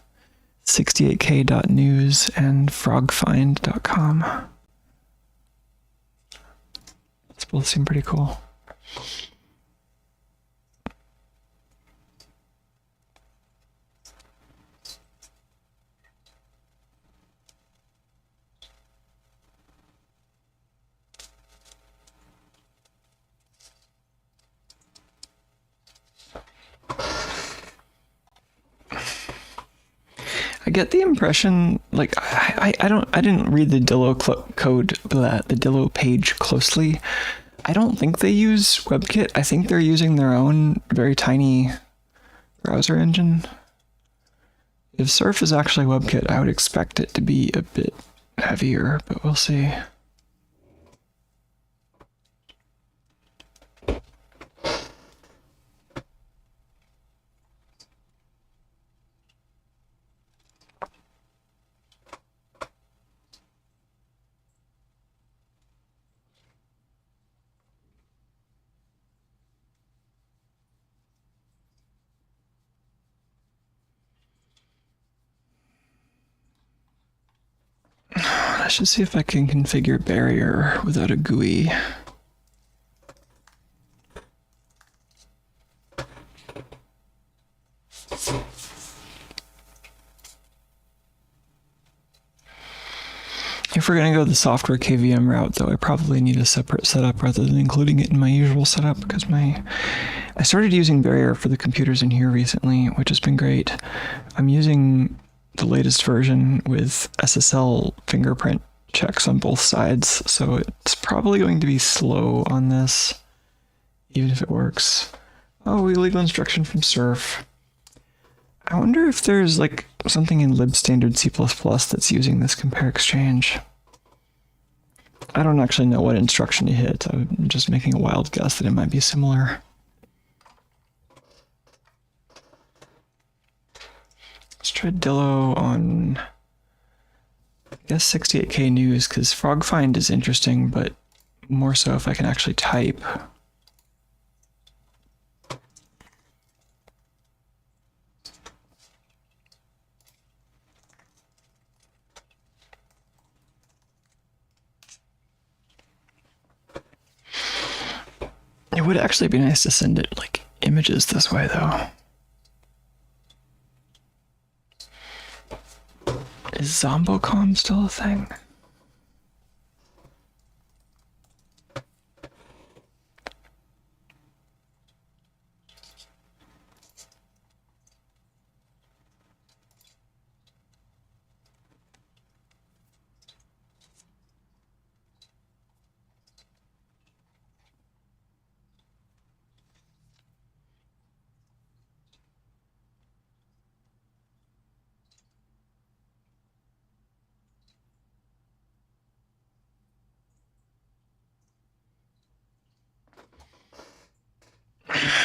68k.news and frogfind.com. Those both seem pretty cool. I get the impression, like, I didn't read the the Dillo page closely. I don't think they use WebKit. I think they're using their own very tiny browser engine. If Surf is actually WebKit, I would expect it to be a bit heavier, but we'll see. I should see if I can configure barrier without a GUI. If we're going to go the software KVM route, though, I probably need a separate setup rather than including it in my usual setup, because I started using barrier for the computers in here recently, which has been great. I'm using the latest version with SSL fingerprint checks on both sides, so it's probably going to be slow on this, even if it works. Oh, illegal instruction from Surf. I wonder if there's like something in libstandard C++ that's using this compare exchange. I don't actually know what instruction to hit. I'm just making a wild guess that it might be similar. Let's try Dillo on, I guess, 68k news, because FrogFind is interesting, but more so if I can actually type. It would actually be nice to send it like images this way though. Is Zombocom still a thing?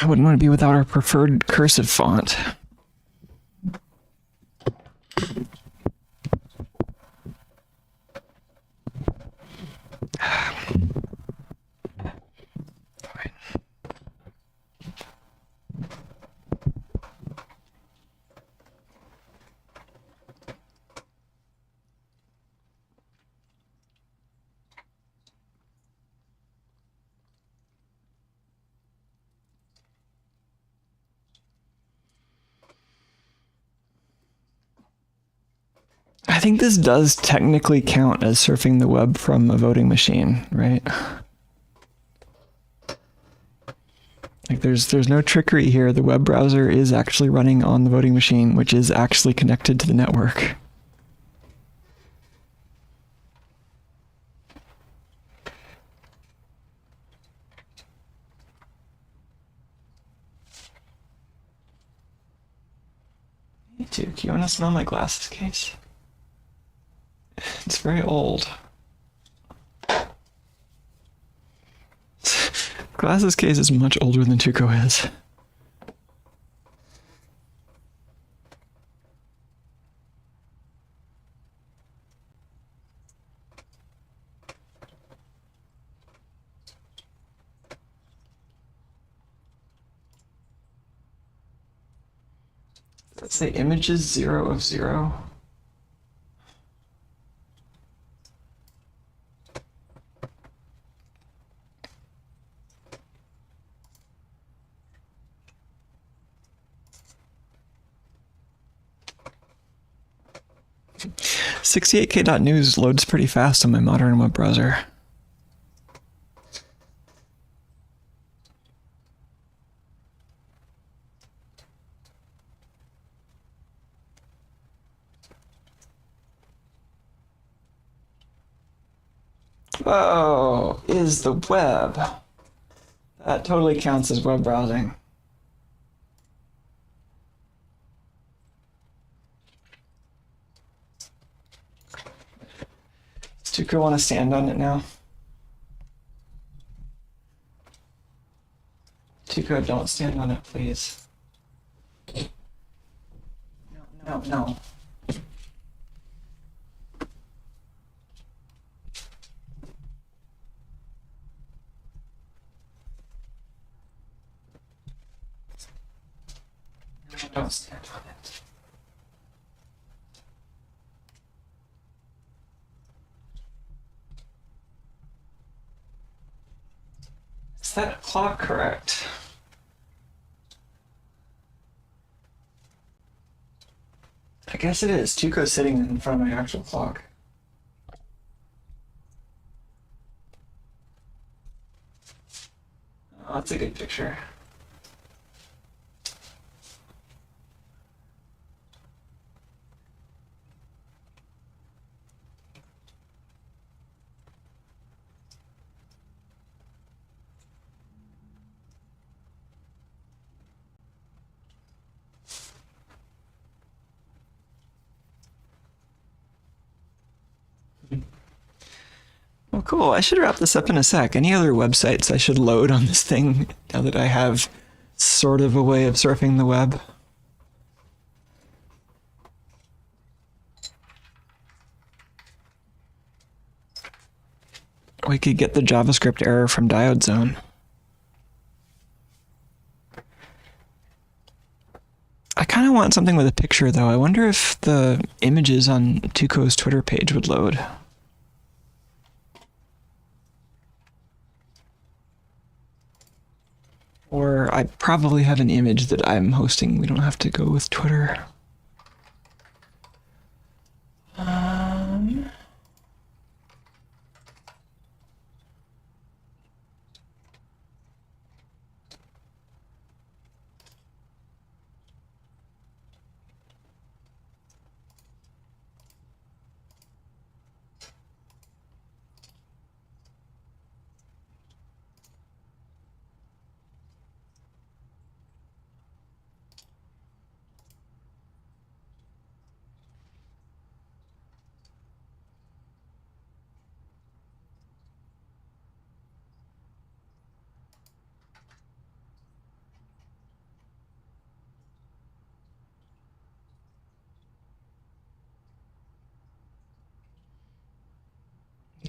I wouldn't want to be without our preferred cursive font. I think this does technically count as surfing the web from a voting machine, right? Like there's no trickery here. The web browser is actually running on the voting machine, which is actually connected to the network. Hey Duke, you want to smell my glasses case? It's very old. Glasses case is much older than Tuco is. Let's say images 0 of 0. .news loads pretty fast on my modern web browser. Oh, is the web. That totally counts as web browsing. Does Tuco want to stand on it now? Tuco, don't stand on it, please. No. Don't stand on it. Is that clock correct? I guess it is. Tuco's sitting in front of my actual clock. Oh, that's a good picture. Well, cool. I should wrap this up in a sec. Any other websites I should load on this thing now that I have sort of a way of surfing the web? We could get the JavaScript error from diode zone. I kind of want something with a picture, though. I wonder if the images on Tuco's Twitter page would load. Or I probably have an image that I'm hosting. We don't have to go with Twitter.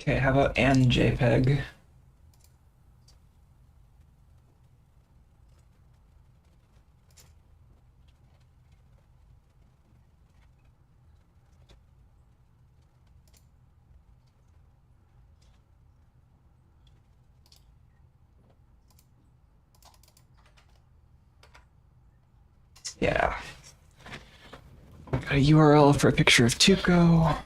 Okay, how about an JPEG? Yeah. Got a URL for a picture of Tuco.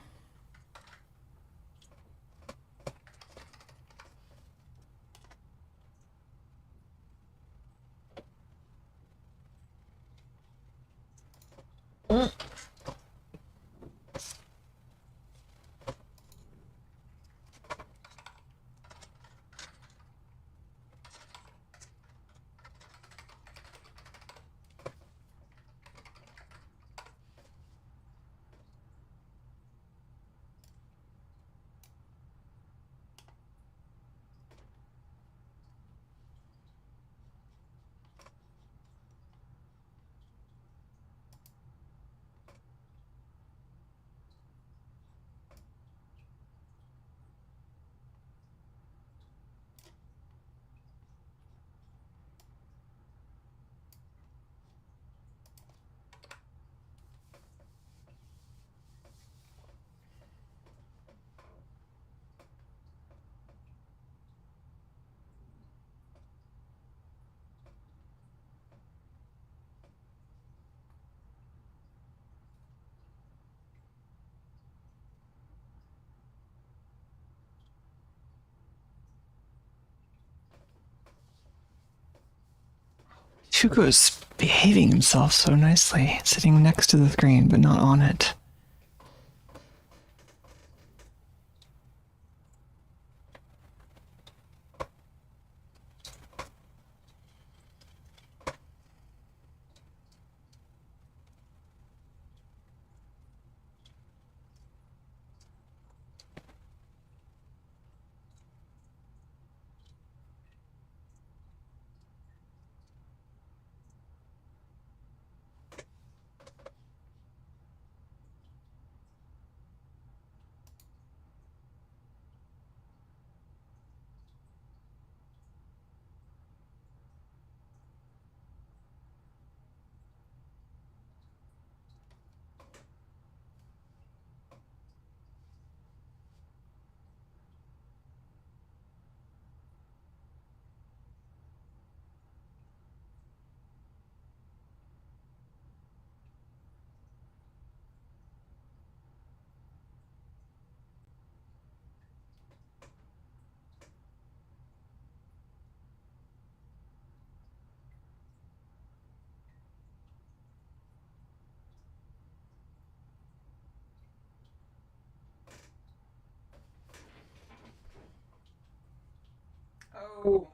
Tuco is behaving himself so nicely, sitting next to the screen, but not on it. Oh,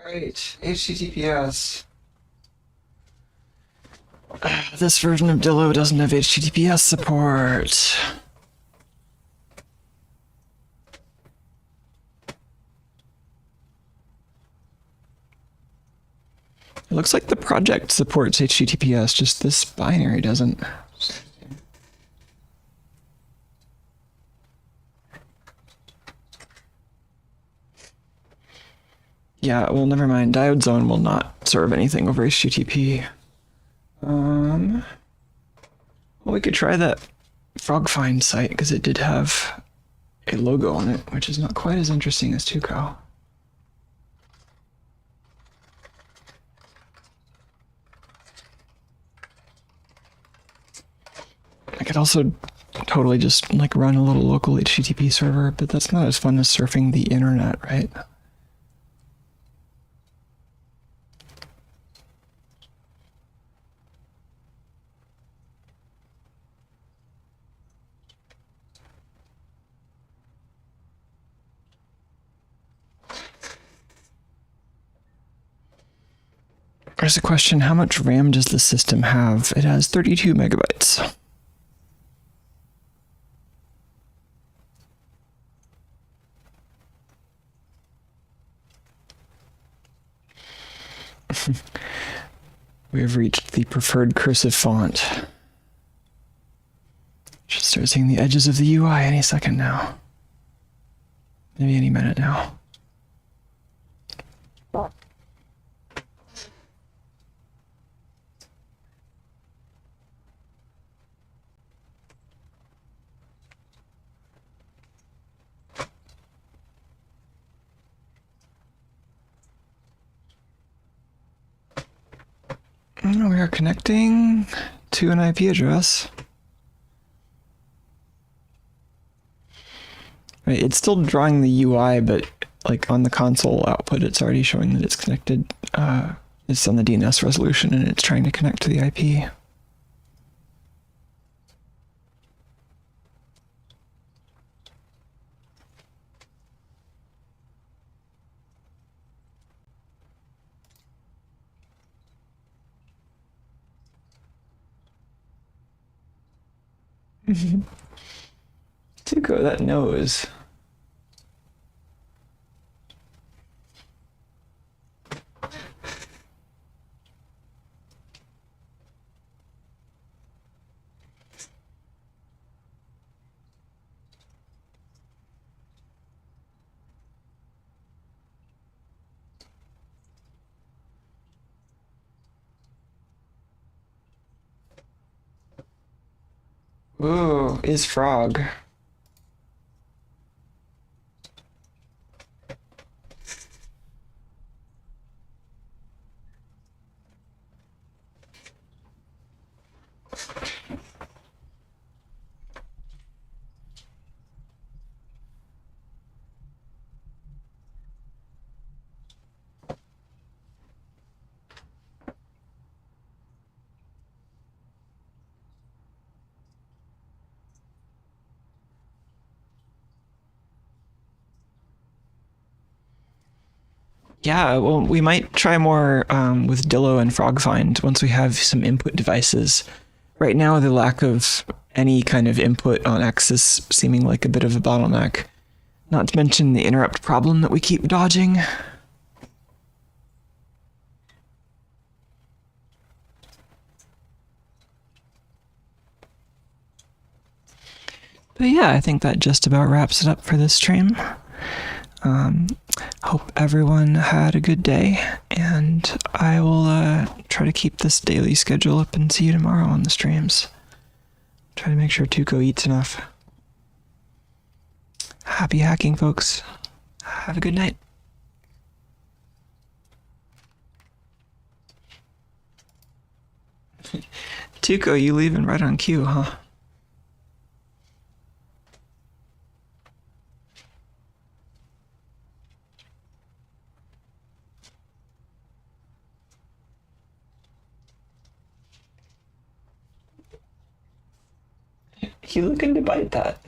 right, HTTPS. This version of Dillo doesn't have HTTPS support. It looks like the project supports HTTPS, just this binary doesn't. Yeah, well, never mind. Diode zone will not serve anything over HTTP. Well, we could try that frog find site because it did have a logo on it, which is not quite as interesting as Tuco. I could also totally just like run a little local HTTP server, but that's not as fun as surfing the internet, right? There's a question, how much RAM does the system have? It has 32 megabytes. We have reached the preferred cursive font. Should start seeing the edges of the UI any second now. Maybe any minute now. We are connecting to an IP address. Right, it's still drawing the UI, but like on the console output, it's already showing that it's connected. It's on the DNS resolution, and it's trying to connect to the IP. Tuco, that nose. Ooh, is frog. Yeah, well, we might try more with Dillo and FrogFind once we have some input devices. Right now, the lack of any kind of input on X is seeming like a bit of a bottleneck. Not to mention the interrupt problem that we keep dodging. But yeah, I think that just about wraps it up for this stream. Hope everyone had a good day, and I will try to keep this daily schedule up and see you tomorrow on the streams. Try to make sure Tuco eats enough. Happy hacking, folks. Have a good night. Tuco, you leaving right on cue, huh? You looking to bite that?